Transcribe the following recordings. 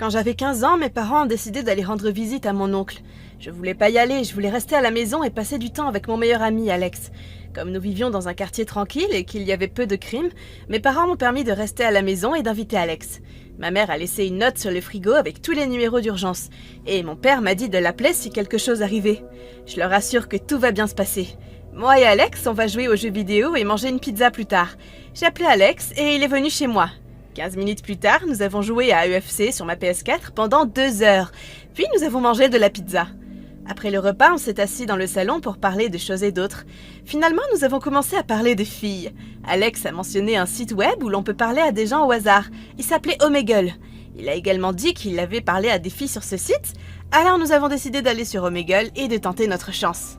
Quand j'avais 15 ans, mes parents ont décidé d'aller rendre visite à mon oncle. Je voulais pas y aller, je voulais rester à la maison et passer du temps avec mon meilleur ami, Alex. Comme nous vivions dans un quartier tranquille et qu'il y avait peu de crimes, mes parents m'ont permis de rester à la maison et d'inviter Alex. Ma mère a laissé une note sur le frigo avec tous les numéros d'urgence. Et mon père m'a dit de l'appeler si quelque chose arrivait. Je leur assure que tout va bien se passer. Moi et Alex, on va jouer aux jeux vidéo et manger une pizza plus tard. J'ai appelé Alex et il est venu chez moi. 15 minutes plus tard, nous avons joué à UFC sur ma PS4 pendant 2 heures. Puis nous avons mangé de la pizza. Après le repas, on s'est assis dans le salon pour parler de choses et d'autres. Finalement, nous avons commencé à parler de filles. Alex a mentionné un site web où l'on peut parler à des gens au hasard. Il s'appelait Omegle. Il a également dit qu'il avait parlé à des filles sur ce site. Alors nous avons décidé d'aller sur Omegle et de tenter notre chance.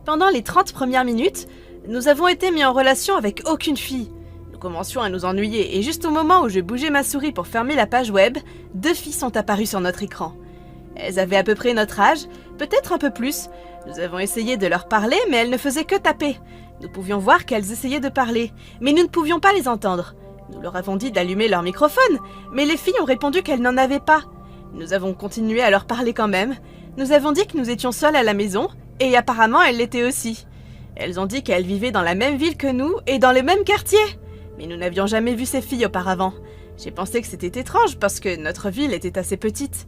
Pendant les 30 premières minutes, nous avons été mis en relation avec aucune fille. Nous commencions à nous ennuyer et juste au moment où je bougeais ma souris pour fermer la page web, 2 filles sont apparues sur notre écran. Elles avaient à peu près notre âge, peut-être un peu plus. Nous avons essayé de leur parler, mais elles ne faisaient que taper. Nous pouvions voir qu'elles essayaient de parler, mais nous ne pouvions pas les entendre. Nous leur avons dit d'allumer leur microphone, mais les filles ont répondu qu'elles n'en avaient pas. Nous avons continué à leur parler quand même. Nous avons dit que nous étions seuls à la maison, et apparemment elles l'étaient aussi. Elles ont dit qu'elles vivaient dans la même ville que nous et dans le même quartier. Mais nous n'avions jamais vu ces filles auparavant. J'ai pensé que c'était étrange parce que notre ville était assez petite.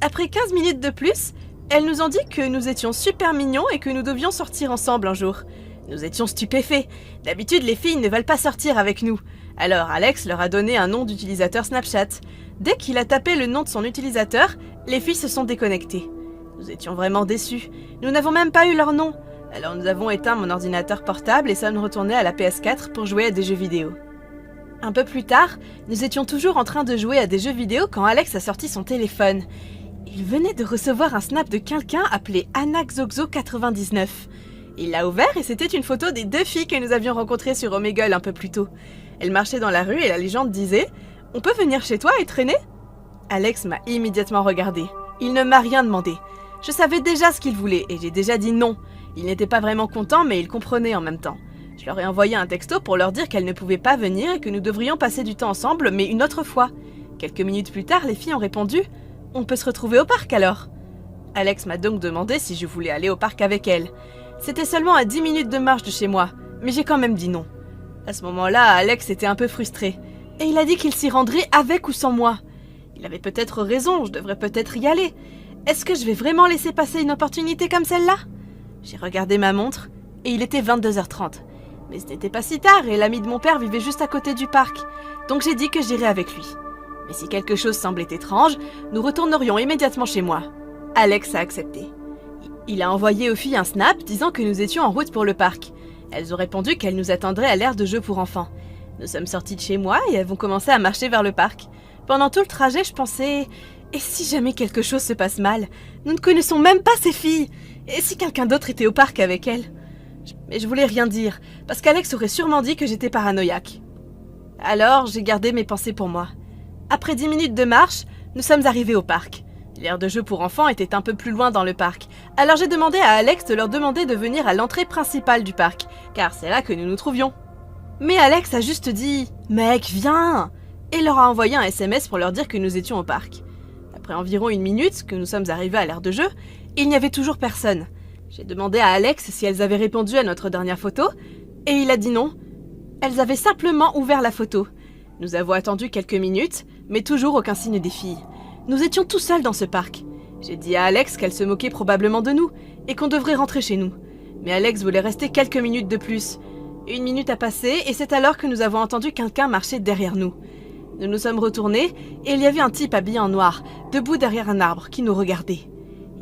Après 15 minutes de plus, elles nous ont dit que nous étions super mignons et que nous devions sortir ensemble un jour. Nous étions stupéfaits. D'habitude, les filles ne veulent pas sortir avec nous. Alors Alex leur a donné un nom d'utilisateur Snapchat. Dès qu'il a tapé le nom de son utilisateur, les filles se sont déconnectées. Nous étions vraiment déçus. Nous n'avons même pas eu leur nom. Alors nous avons éteint mon ordinateur portable et sommes retournés à la PS4 pour jouer à des jeux vidéo. Un peu plus tard, nous étions toujours en train de jouer à des jeux vidéo quand Alex a sorti son téléphone. Il venait de recevoir un snap de quelqu'un appelé AnakZoxo99. Il l'a ouvert et c'était une photo des 2 filles que nous avions rencontrées sur Omegle un peu plus tôt. Elles marchaient dans la rue et la légende disait « On peut venir chez toi et traîner ?» Alex m'a immédiatement regardé. Il ne m'a rien demandé. Je savais déjà ce qu'il voulait et j'ai déjà dit non. Il n'était pas vraiment content mais il comprenait en même temps. Je leur ai envoyé un texto pour leur dire qu'elles ne pouvaient pas venir et que nous devrions passer du temps ensemble, mais une autre fois. Quelques minutes plus tard, les filles ont répondu « On peut se retrouver au parc alors ?» Alex m'a donc demandé si je voulais aller au parc avec elle. C'était seulement à 10 minutes de marche de chez moi, mais j'ai quand même dit non. À ce moment-là, Alex était un peu frustré, et il a dit qu'il s'y rendrait avec ou sans moi. Il avait peut-être raison, je devrais peut-être y aller. Est-ce que je vais vraiment laisser passer une opportunité comme celle-là ? J'ai regardé ma montre, et il était 22h30. Mais ce n'était pas si tard et l'ami de mon père vivait juste à côté du parc, donc j'ai dit que j'irais avec lui. Mais si quelque chose semblait étrange, nous retournerions immédiatement chez moi. Alex a accepté. Il a envoyé aux filles un snap disant que nous étions en route pour le parc. Elles ont répondu qu'elles nous attendraient à l'aire de jeu pour enfants. Nous sommes sortis de chez moi et avons commencé à marcher vers le parc. Pendant tout le trajet, je pensais... Et si jamais quelque chose se passe mal ? Nous ne connaissons même pas ces filles. Et si quelqu'un d'autre était au parc avec elles ? Mais je voulais rien dire, parce qu'Alex aurait sûrement dit que j'étais paranoïaque. Alors, j'ai gardé mes pensées pour moi. Après 10 minutes de marche, nous sommes arrivés au parc. L'aire de jeu pour enfants était un peu plus loin dans le parc, alors j'ai demandé à Alex de leur demander de venir à l'entrée principale du parc, car c'est là que nous nous trouvions. Mais Alex a juste dit « Mec, viens !» et leur a envoyé un SMS pour leur dire que nous étions au parc. Après environ 1 minute que nous sommes arrivés à l'aire de jeu, il n'y avait toujours personne. J'ai demandé à Alex si elles avaient répondu à notre dernière photo, et il a dit non. Elles avaient simplement ouvert la photo. Nous avons attendu quelques minutes, mais toujours aucun signe des filles. Nous étions tout seuls dans ce parc. J'ai dit à Alex qu'elle se moquait probablement de nous, et qu'on devrait rentrer chez nous. Mais Alex voulait rester quelques minutes de plus. 1 minute a passé, et c'est alors que nous avons entendu quelqu'un marcher derrière nous. Nous nous sommes retournés, et il y avait un type habillé en noir, debout derrière un arbre, qui nous regardait.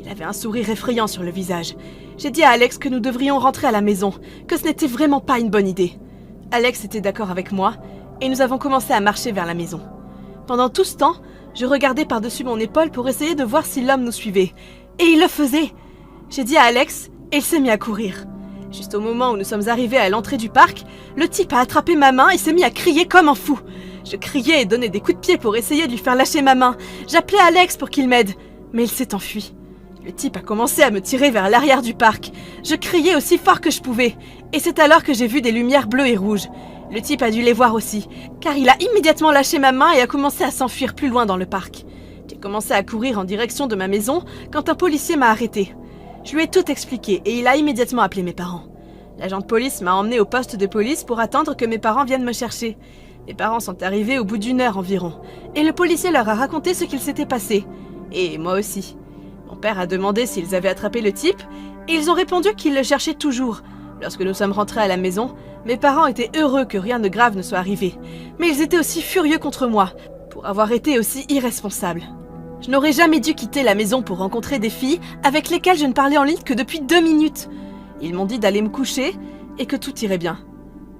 Il avait un sourire effrayant sur le visage. J'ai dit à Alex que nous devrions rentrer à la maison, que ce n'était vraiment pas une bonne idée. Alex était d'accord avec moi, et nous avons commencé à marcher vers la maison. Pendant tout ce temps, je regardais par-dessus mon épaule pour essayer de voir si l'homme nous suivait. Et il le faisait. J'ai dit à Alex, et il s'est mis à courir. Juste au moment où nous sommes arrivés à l'entrée du parc, le type a attrapé ma main et s'est mis à crier comme un fou. Je criais et donnais des coups de pied pour essayer de lui faire lâcher ma main. J'appelais Alex pour qu'il m'aide, mais il s'est enfui. Le type a commencé à me tirer vers l'arrière du parc. Je criais aussi fort que je pouvais, et c'est alors que j'ai vu des lumières bleues et rouges. Le type a dû les voir aussi, car il a immédiatement lâché ma main et a commencé à s'enfuir plus loin dans le parc. J'ai commencé à courir en direction de ma maison quand un policier m'a arrêté. Je lui ai tout expliqué et il a immédiatement appelé mes parents. L'agent de police m'a emmené au poste de police pour attendre que mes parents viennent me chercher. Mes parents sont arrivés au bout d'1 heure environ, et le policier leur a raconté ce qu'il s'était passé. Et moi aussi. Mon père a demandé s'ils avaient attrapé le type, et ils ont répondu qu'ils le cherchaient toujours. Lorsque nous sommes rentrés à la maison, mes parents étaient heureux que rien de grave ne soit arrivé, mais ils étaient aussi furieux contre moi, pour avoir été aussi irresponsable. Je n'aurais jamais dû quitter la maison pour rencontrer des filles avec lesquelles je ne parlais en ligne que depuis 2 minutes. Ils m'ont dit d'aller me coucher et que tout irait bien.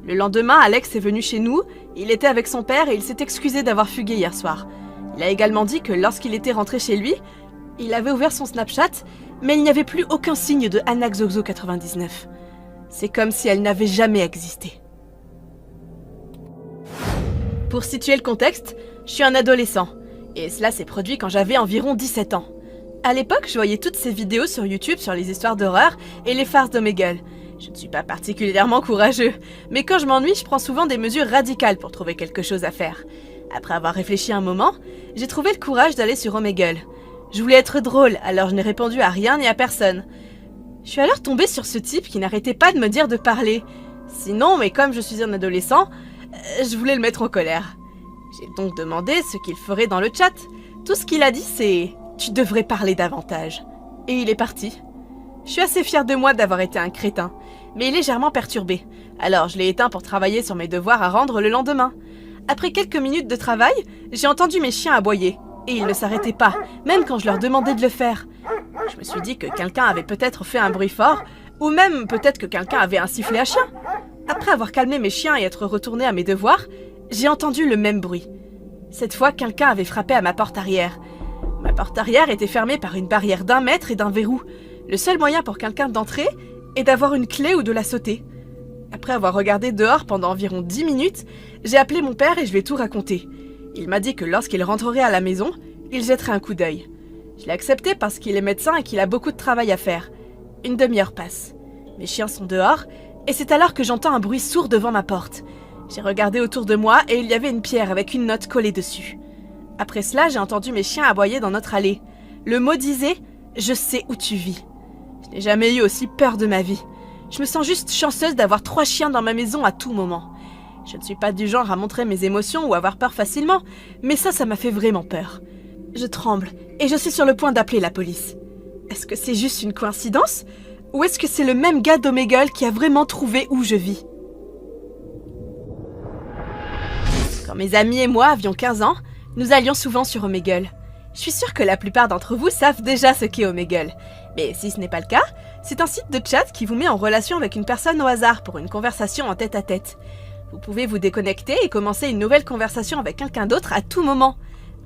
Le lendemain, Alex est venu chez nous, il était avec son père et il s'est excusé d'avoir fugué hier soir. Il a également dit que lorsqu'il était rentré chez lui, il avait ouvert son Snapchat, mais il n'y avait plus aucun signe de AnnaXoxo99. C'est comme si elle n'avait jamais existé. Pour situer le contexte, je suis un adolescent, et cela s'est produit quand j'avais environ 17 ans. À l'époque, je voyais toutes ces vidéos sur YouTube sur les histoires d'horreur et les farces d'Omegle. Je ne suis pas particulièrement courageux, mais quand je m'ennuie, je prends souvent des mesures radicales pour trouver quelque chose à faire. Après avoir réfléchi un moment, j'ai trouvé le courage d'aller sur Omegle. Je voulais être drôle, alors je n'ai répondu à rien ni à personne. Je suis alors tombée sur ce type qui n'arrêtait pas de me dire de parler. Sinon, mais comme je suis un adolescent, je voulais le mettre en colère. J'ai donc demandé ce qu'il ferait dans le chat. Tout ce qu'il a dit, c'est « Tu devrais parler davantage ». Et il est parti. Je suis assez fière de moi d'avoir été un crétin, mais légèrement perturbée. Alors je l'ai éteint pour travailler sur mes devoirs à rendre le lendemain. Après quelques minutes de travail, j'ai entendu mes chiens aboyer. Et ils ne s'arrêtaient pas, même quand je leur demandais de le faire. Je me suis dit que quelqu'un avait peut-être fait un bruit fort, ou même peut-être que quelqu'un avait un sifflet à chien. Après avoir calmé mes chiens et être retournée à mes devoirs, j'ai entendu le même bruit. Cette fois, quelqu'un avait frappé à ma porte arrière. Ma porte arrière était fermée par une barrière d'1 mètre et d'un verrou. Le seul moyen pour quelqu'un d'entrer est d'avoir une clé ou de la sauter. Après avoir regardé dehors pendant environ 10 minutes, j'ai appelé mon père et je lui ai tout raconté. Il m'a dit que lorsqu'il rentrerait à la maison, il jetterait un coup d'œil. Je l'ai accepté parce qu'il est médecin et qu'il a beaucoup de travail à faire. 1 demi-heure passe. Mes chiens sont dehors et c'est alors que j'entends un bruit sourd devant ma porte. J'ai regardé autour de moi et il y avait une pierre avec une note collée dessus. Après cela, j'ai entendu mes chiens aboyer dans notre allée. Le mot disait « Je sais où tu vis ». Je n'ai jamais eu aussi peur de ma vie. Je me sens juste chanceuse d'avoir 3 chiens dans ma maison à tout moment. Je ne suis pas du genre à montrer mes émotions ou avoir peur facilement, mais ça m'a fait vraiment peur. Je tremble et je suis sur le point d'appeler la police. Est-ce que c'est juste une coïncidence? Ou est-ce que c'est le même gars d'Omegle qui a vraiment trouvé où je vis? Quand mes amis et moi avions 15 ans, nous allions souvent sur Omegle. Je suis sûre que la plupart d'entre vous savent déjà ce qu'est Omegle. Mais si ce n'est pas le cas, c'est un site de chat qui vous met en relation avec une personne au hasard pour une conversation en tête-à-tête. Vous pouvez vous déconnecter et commencer une nouvelle conversation avec quelqu'un d'autre à tout moment.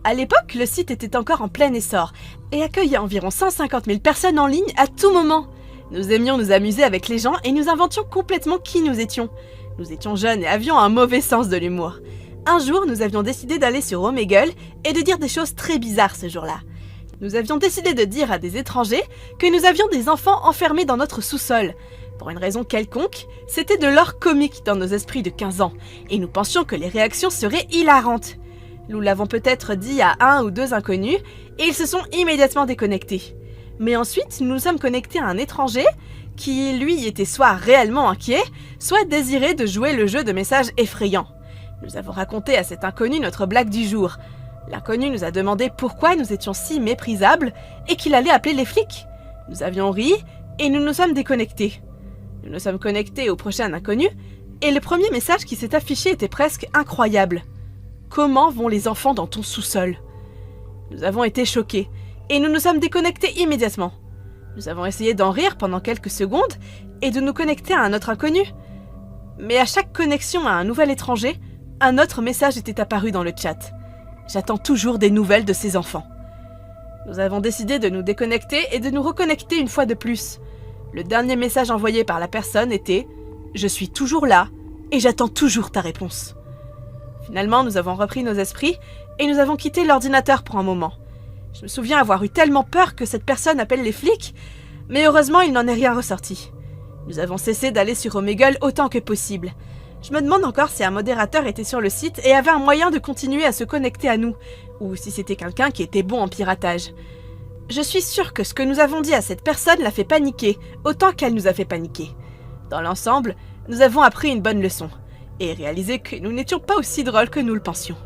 À l'époque, le site était encore en plein essor et accueillait environ 150 000 personnes en ligne à tout moment. Nous aimions nous amuser avec les gens et nous inventions complètement qui nous étions. Nous étions jeunes et avions un mauvais sens de l'humour. Un jour, nous avions décidé d'aller sur Omegle et de dire des choses très bizarres ce jour-là. Nous avions décidé de dire à des étrangers que nous avions des enfants enfermés dans notre sous-sol. Pour une raison quelconque, c'était de l'or comique dans nos esprits de 15 ans, et nous pensions que les réactions seraient hilarantes. Nous l'avons peut-être dit à 1 ou 2 inconnus, et ils se sont immédiatement déconnectés. Mais ensuite, nous nous sommes connectés à un étranger qui, lui, était soit réellement inquiet, soit désirait de jouer le jeu de messages effrayants. Nous avons raconté à cet inconnu notre blague du jour. L'inconnu nous a demandé pourquoi nous étions si méprisables et qu'il allait appeler les flics. Nous avions ri et nous nous sommes déconnectés. Nous nous sommes connectés au prochain inconnu et le premier message qui s'est affiché était presque incroyable. Comment vont les enfants dans ton sous-sol? Nous avons été choqués et nous nous sommes déconnectés immédiatement. Nous avons essayé d'en rire pendant quelques secondes et de nous connecter à un autre inconnu. Mais à chaque connexion à un nouvel étranger, un autre message était apparu dans le chat. J'attends toujours des nouvelles de ces enfants. Nous avons décidé de nous déconnecter et de nous reconnecter une fois de plus. Le dernier message envoyé par la personne était « Je suis toujours là et j'attends toujours ta réponse ». Finalement, nous avons repris nos esprits et nous avons quitté l'ordinateur pour un moment. Je me souviens avoir eu tellement peur que cette personne appelle les flics, mais heureusement, il n'en est rien ressorti. Nous avons cessé d'aller sur Omegle autant que possible. Je me demande encore si un modérateur était sur le site et avait un moyen de continuer à se connecter à nous, ou si c'était quelqu'un qui était bon en piratage. Je suis sûre que ce que nous avons dit à cette personne l'a fait paniquer, autant qu'elle nous a fait paniquer. Dans l'ensemble, nous avons appris une bonne leçon, et réalisé que nous n'étions pas aussi drôles que nous le pensions.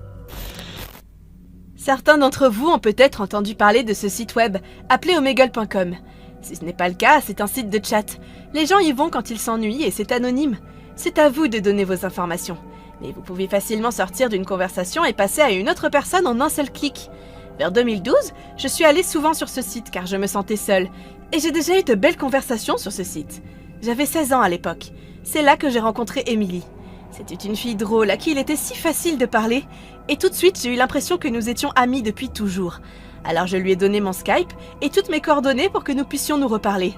Certains d'entre vous ont peut-être entendu parler de ce site web, appelé omegle.com. Si ce n'est pas le cas, c'est un site de chat. Les gens y vont quand ils s'ennuient et c'est anonyme. C'est à vous de donner vos informations. Mais vous pouvez facilement sortir d'une conversation et passer à une autre personne en un seul clic. Vers 2012, je suis allée souvent sur ce site car je me sentais seule. Et j'ai déjà eu de belles conversations sur ce site. J'avais 16 ans à l'époque. C'est là que j'ai rencontré Emily. C'était une fille drôle à qui il était si facile de parler. Et tout de suite, j'ai eu l'impression que nous étions amis depuis toujours. Alors je lui ai donné mon Skype et toutes mes coordonnées pour que nous puissions nous reparler.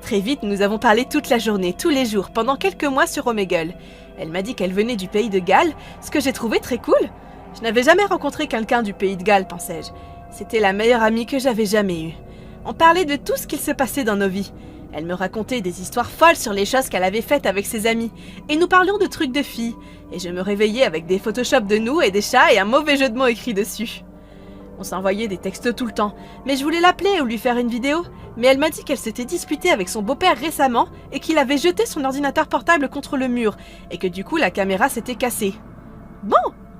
Très vite, nous avons parlé toute la journée, tous les jours, pendant quelques mois sur Omegle. Elle m'a dit qu'elle venait du pays de Galles, ce que j'ai trouvé très cool. Je n'avais jamais rencontré quelqu'un du pays de Galles, pensais-je. C'était la meilleure amie que j'avais jamais eue. On parlait de tout ce qu'il se passait dans nos vies. Elle me racontait des histoires folles sur les choses qu'elle avait faites avec ses amis, et nous parlions de trucs de filles, et je me réveillais avec des photoshops de nous et des chats et un mauvais jeu de mots écrit dessus. On s'envoyait des textos tout le temps, mais je voulais l'appeler ou lui faire une vidéo, mais elle m'a dit qu'elle s'était disputée avec son beau-père récemment et qu'il avait jeté son ordinateur portable contre le mur, et que du coup la caméra s'était cassée. Bon,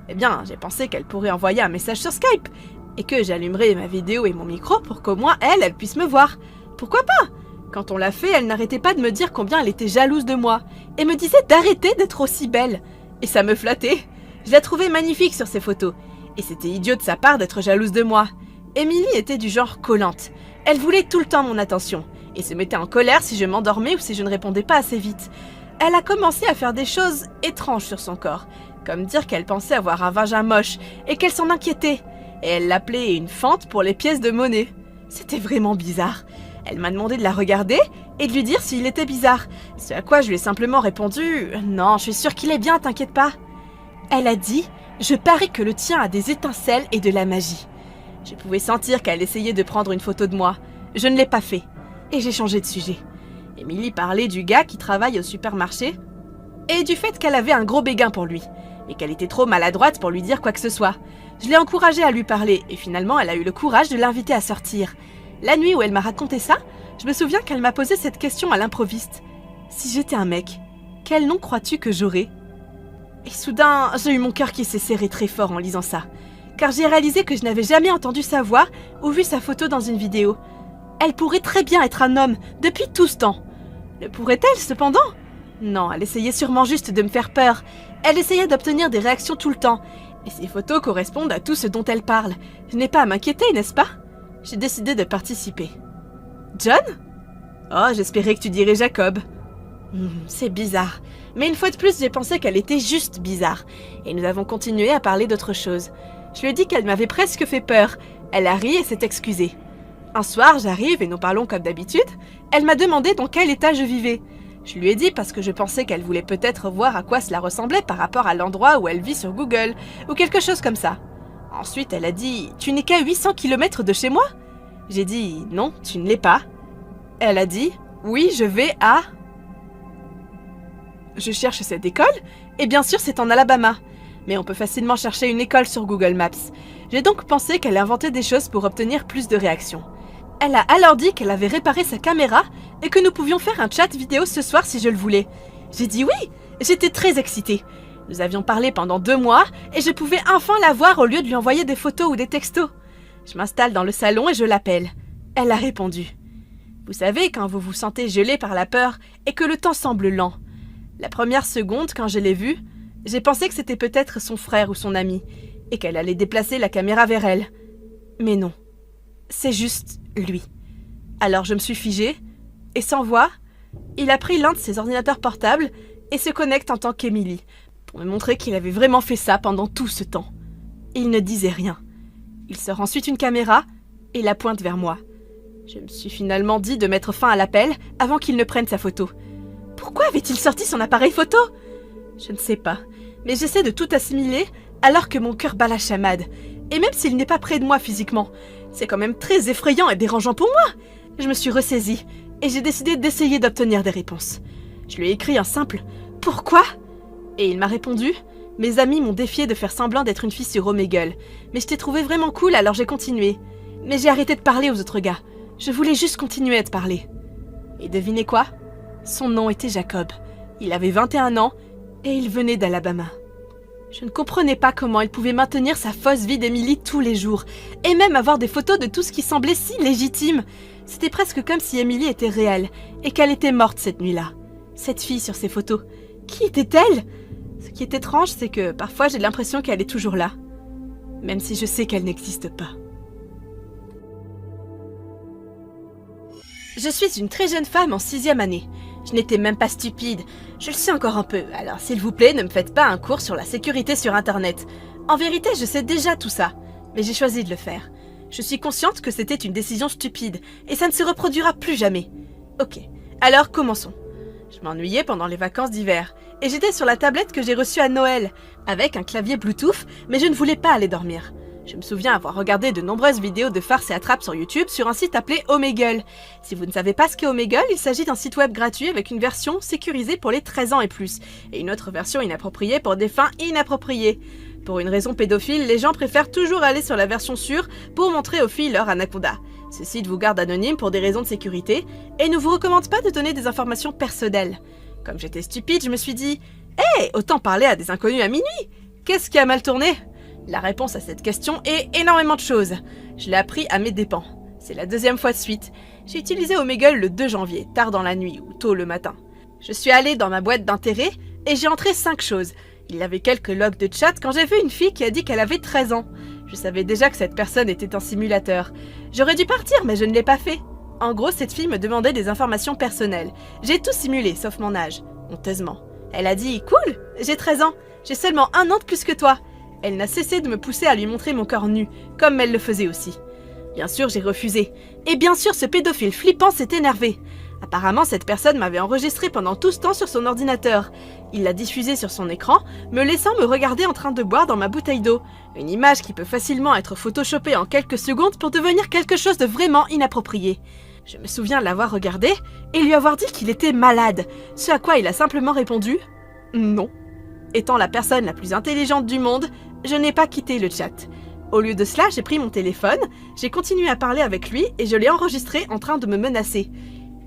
eh bien, j'ai pensé qu'elle pourrait envoyer un message sur Skype, et que j'allumerais ma vidéo et mon micro pour qu'au moins elle puisse me voir. Pourquoi pas? Quand on l'a fait, elle n'arrêtait pas de me dire combien elle était jalouse de moi, et me disait d'arrêter d'être aussi belle. Et ça me flattait. Je la trouvais magnifique sur ses photos. Et c'était idiot de sa part d'être jalouse de moi. Emily était du genre collante. Elle voulait tout le temps mon attention, et se mettait en colère si je m'endormais ou si je ne répondais pas assez vite. Elle a commencé à faire des choses étranges sur son corps, comme dire qu'elle pensait avoir un vagin moche, et qu'elle s'en inquiétait. Et elle l'appelait une fente pour les pièces de monnaie. C'était vraiment bizarre. Elle m'a demandé de la regarder et de lui dire s'il était bizarre, ce à quoi je lui ai simplement répondu « Non, je suis sûre qu'il est bien, t'inquiète pas ». Elle a dit « Je parie que le tien a des étincelles et de la magie ». Je pouvais sentir qu'elle essayait de prendre une photo de moi. Je ne l'ai pas fait, et j'ai changé de sujet. Emily parlait du gars qui travaille au supermarché et du fait qu'elle avait un gros béguin pour lui, et qu'elle était trop maladroite pour lui dire quoi que ce soit. Je l'ai encouragée à lui parler, et finalement elle a eu le courage de l'inviter à sortir. La nuit où elle m'a raconté ça, je me souviens qu'elle m'a posé cette question à l'improviste. Si j'étais un mec, quel nom crois-tu que j'aurais? Et soudain, j'ai eu mon cœur qui s'est serré très fort en lisant ça, car j'ai réalisé que je n'avais jamais entendu sa voix ou vu sa photo dans une vidéo. Elle pourrait très bien être un homme, depuis tout ce temps. Le pourrait-elle, cependant? Non, elle essayait sûrement juste de me faire peur. Elle essayait d'obtenir des réactions tout le temps, et ces photos correspondent à tout ce dont elle parle. Je n'ai pas à m'inquiéter, n'est-ce pas? J'ai décidé de participer. John? Oh, j'espérais que tu dirais Jacob. C'est bizarre. Mais une fois de plus, j'ai pensé qu'elle était juste bizarre. Et nous avons continué à parler d'autre chose. Je lui ai dit qu'elle m'avait presque fait peur. Elle a ri et s'est excusée. Un soir, j'arrive et nous parlons comme d'habitude. Elle m'a demandé dans quel état je vivais. Je lui ai dit parce que je pensais qu'elle voulait peut-être voir à quoi cela ressemblait par rapport à l'endroit où elle vit sur Google, ou quelque chose comme ça. Ensuite, elle a dit « Tu n'es qu'à 800 km de chez moi ?» J'ai dit « Non, tu ne l'es pas. » Elle a dit « Oui, je vais à... » Je cherche cette école, et bien sûr c'est en Alabama. Mais on peut facilement chercher une école sur Google Maps. J'ai donc pensé qu'elle inventait des choses pour obtenir plus de réactions. Elle a alors dit qu'elle avait réparé sa caméra et que nous pouvions faire un chat vidéo ce soir si je le voulais. J'ai dit oui, j'étais très excitée. Nous avions parlé pendant 2 mois et je pouvais enfin la voir au lieu de lui envoyer des photos ou des textos. Je m'installe dans le salon et je l'appelle. Elle a répondu. Vous savez, quand vous vous sentez gelé par la peur et que le temps semble lent. La première seconde, quand je l'ai vue, j'ai pensé que c'était peut-être son frère ou son ami et qu'elle allait déplacer la caméra vers elle. Mais non, c'est juste lui. Alors je me suis figée et sans voix, il a pris l'un de ses ordinateurs portables et se connecte en tant qu'Emily pour me montrer qu'il avait vraiment fait ça pendant tout ce temps. Il ne disait rien. Il sort ensuite une caméra et la pointe vers moi. Je me suis finalement dit de mettre fin à l'appel avant qu'il ne prenne sa photo. Pourquoi avait-il sorti son appareil photo? Je ne sais pas, mais j'essaie de tout assimiler alors que mon cœur bat la chamade. Et même s'il n'est pas près de moi physiquement, c'est quand même très effrayant et dérangeant pour moi. Je me suis ressaisie et j'ai décidé d'essayer d'obtenir des réponses. Je lui ai écrit un simple « Pourquoi ?» Et il m'a répondu « Mes amis m'ont défié de faire semblant d'être une fille sur Omegle, mais je t'ai trouvé vraiment cool alors j'ai continué. Mais j'ai arrêté de parler aux autres gars. Je voulais juste continuer à te parler. » Et devinez quoi? Son nom était Jacob. Il avait 21 ans et il venait d'Alabama. Je ne comprenais pas comment il pouvait maintenir sa fausse vie d'Emily tous les jours, et même avoir des photos de tout ce qui semblait si légitime. C'était presque comme si Emily était réelle, et qu'elle était morte cette nuit-là. Cette fille sur ses photos, qui était-elle? Ce qui est étrange, c'est que parfois j'ai l'impression qu'elle est toujours là, même si je sais qu'elle n'existe pas. Je suis une très jeune femme en 6e année. Je n'étais même pas stupide. Je le suis encore un peu, alors s'il vous plaît, ne me faites pas un cours sur la sécurité sur Internet. En vérité, je sais déjà tout ça, mais j'ai choisi de le faire. Je suis consciente que c'était une décision stupide, et ça ne se reproduira plus jamais. Ok, alors commençons. Je m'ennuyais pendant les vacances d'hiver, et j'étais sur la tablette que j'ai reçue à Noël, avec un clavier Bluetooth, mais je ne voulais pas aller dormir. Je me souviens avoir regardé de nombreuses vidéos de farces et attrapes sur YouTube sur un site appelé Omegle. Si vous ne savez pas ce qu'est Omegle, il s'agit d'un site web gratuit avec une version sécurisée pour les 13 ans et plus, et une autre version inappropriée pour des fins inappropriées. Pour une raison pédophile, les gens préfèrent toujours aller sur la version sûre pour montrer aux filles leur anaconda. Ce site vous garde anonyme pour des raisons de sécurité, et ne vous recommande pas de donner des informations personnelles. Comme j'étais stupide, je me suis dit « Hey, autant parler à des inconnus à minuit! Qu'est-ce qui a mal tourné ?» La réponse à cette question est énormément de choses. Je l'ai appris à mes dépens. C'est la 2e fois de suite. J'ai utilisé Omegle le 2 janvier, tard dans la nuit ou tôt le matin. Je suis allée dans ma boîte d'intérêt et j'ai entré 5 choses. Il y avait quelques logs de chat quand j'ai vu une fille qui a dit qu'elle avait 13 ans. Je savais déjà que cette personne était un simulateur. J'aurais dû partir, mais je ne l'ai pas fait. En gros, cette fille me demandait des informations personnelles. J'ai tout simulé, sauf mon âge, honteusement. Elle a dit « Cool, j'ai 13 ans, j'ai seulement 1 an de plus que toi ». Elle n'a cessé de me pousser à lui montrer mon corps nu, comme elle le faisait aussi. Bien sûr, j'ai refusé. Et bien sûr, ce pédophile flippant s'est énervé. Apparemment, cette personne m'avait enregistré pendant tout ce temps sur son ordinateur. Il l'a diffusé sur son écran, me laissant me regarder en train de boire dans ma bouteille d'eau. Une image qui peut facilement être photoshopée en quelques secondes pour devenir quelque chose de vraiment inapproprié. Je me souviens l'avoir regardé et lui avoir dit qu'il était malade, ce à quoi il a simplement répondu « Non ». Étant la personne la plus intelligente du monde, je n'ai pas quitté le chat. Au lieu de cela, j'ai pris mon téléphone, j'ai continué à parler avec lui et je l'ai enregistré en train de me menacer.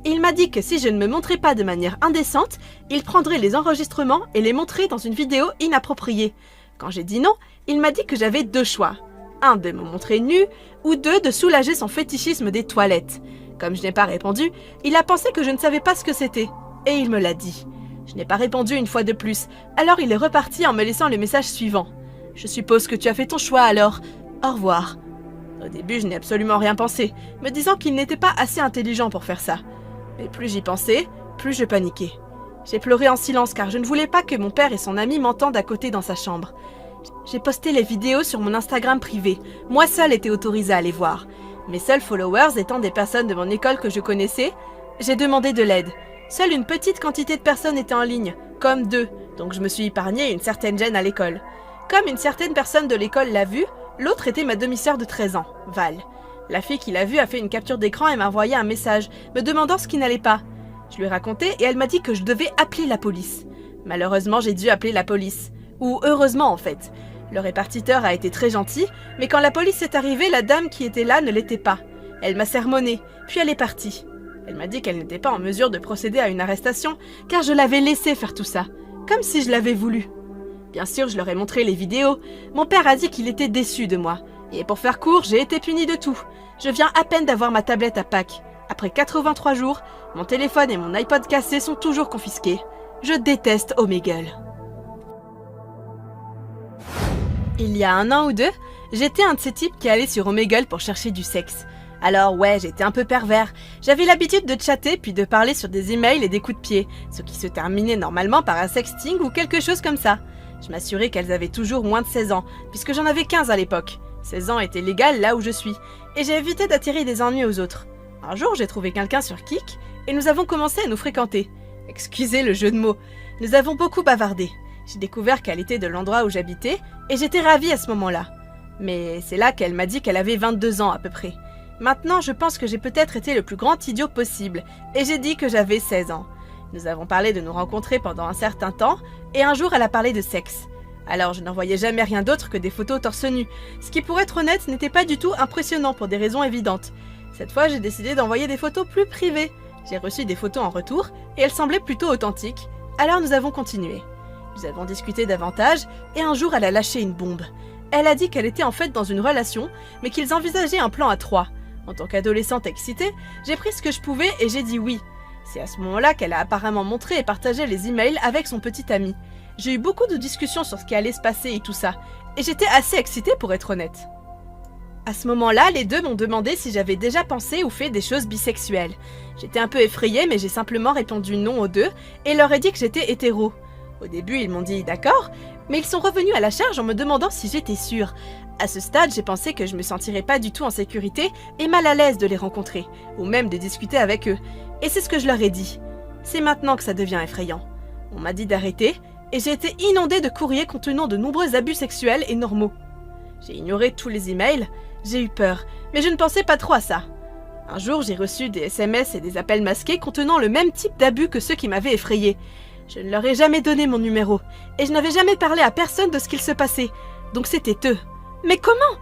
Il m'a dit que si je ne me montrais pas de manière indécente, il prendrait les enregistrements et les montrer dans une vidéo inappropriée. Quand j'ai dit non, il m'a dit que j'avais 2 choix. 1 de me montrer nue, ou 2 de soulager son fétichisme des toilettes. Comme je n'ai pas répondu, il a pensé que je ne savais pas ce que c'était, et il me l'a dit. Je n'ai pas répondu une fois de plus, alors il est reparti en me laissant le message suivant. « Je suppose que tu as fait ton choix alors. Au revoir. » Au début, je n'ai absolument rien pensé, me disant qu'il n'était pas assez intelligent pour faire ça. Mais plus j'y pensais, plus je paniquais. J'ai pleuré en silence car je ne voulais pas que mon père et son ami m'entendent à côté dans sa chambre. J'ai posté les vidéos sur mon Instagram privé. Moi seule étais autorisée à les voir. Mes seuls followers étant des personnes de mon école que je connaissais, j'ai demandé de l'aide. Seule une petite quantité de personnes étaient en ligne, comme 2, donc je me suis épargné une certaine gêne à l'école. Comme une certaine personne de l'école l'a vue, l'autre était ma demi-sœur de 13 ans, Val. La fille qui l'a vue a fait une capture d'écran et m'a envoyé un message, me demandant ce qui n'allait pas. Je lui ai raconté et elle m'a dit que je devais appeler la police. Malheureusement, j'ai dû appeler la police. Ou heureusement en fait. Le répartiteur a été très gentil, mais quand la police est arrivée, la dame qui était là ne l'était pas. Elle m'a sermonné, puis elle est partie. Elle m'a dit qu'elle n'était pas en mesure de procéder à une arrestation, car je l'avais laissé faire tout ça, comme si je l'avais voulu. Bien sûr, je leur ai montré les vidéos. Mon père a dit qu'il était déçu de moi. Et pour faire court, j'ai été punie de tout. Je viens à peine d'avoir ma tablette à Pâques. Après 83 jours, mon téléphone et mon iPod cassé sont toujours confisqués. Je déteste Omegle. Il y a 1 an ou 2, j'étais un de ces types qui allait sur Omegle pour chercher du sexe. Alors ouais, j'étais un peu pervers. J'avais l'habitude de chatter puis de parler sur des emails et des coups de pied, ce qui se terminait normalement par un sexting ou quelque chose comme ça. Je m'assurais qu'elles avaient toujours moins de 16 ans, puisque j'en avais 15 à l'époque. 16 ans était légal là où je suis, et j'ai évité d'attirer des ennuis aux autres. Un jour, j'ai trouvé quelqu'un sur Kik, et nous avons commencé à nous fréquenter. Excusez le jeu de mots. Nous avons beaucoup bavardé. J'ai découvert qu'elle était de l'endroit où j'habitais, et j'étais ravie à ce moment-là. Mais c'est là qu'elle m'a dit qu'elle avait 22 ans à peu près. Maintenant, je pense que j'ai peut-être été le plus grand idiot possible, et j'ai dit que j'avais 16 ans. Nous avons parlé de nous rencontrer pendant un certain temps, et un jour elle a parlé de sexe. Alors je n'envoyais jamais rien d'autre que des photos torse nu, ce qui pour être honnête n'était pas du tout impressionnant pour des raisons évidentes. Cette fois j'ai décidé d'envoyer des photos plus privées. J'ai reçu des photos en retour, et elles semblaient plutôt authentiques, alors nous avons continué. Nous avons discuté davantage, et un jour elle a lâché une bombe. Elle a dit qu'elle était en fait dans une relation, mais qu'ils envisageaient un plan à 3. En tant qu'adolescente excitée, j'ai pris ce que je pouvais et j'ai dit oui. C'est à ce moment-là qu'elle a apparemment montré et partagé les emails avec son petit ami. J'ai eu beaucoup de discussions sur ce qui allait se passer et tout ça, et j'étais assez excitée pour être honnête. À ce moment-là, les deux m'ont demandé si j'avais déjà pensé ou fait des choses bisexuelles. J'étais un peu effrayée, mais j'ai simplement répondu non aux deux et leur ai dit que j'étais hétéro. Au début, ils m'ont dit d'accord, mais ils sont revenus à la charge en me demandant si j'étais sûre. À ce stade, j'ai pensé que je me sentirais pas du tout en sécurité et mal à l'aise de les rencontrer, ou même de discuter avec eux. Et c'est ce que je leur ai dit. C'est maintenant que ça devient effrayant. On m'a dit d'arrêter, et j'ai été inondée de courriers contenant de nombreux abus sexuels et normaux. J'ai ignoré tous les emails, j'ai eu peur, mais je ne pensais pas trop à ça. Un jour, j'ai reçu des SMS et des appels masqués contenant le même type d'abus que ceux qui m'avaient effrayée. Je ne leur ai jamais donné mon numéro, et je n'avais jamais parlé à personne de ce qu'il se passait, donc c'était eux. Mais comment?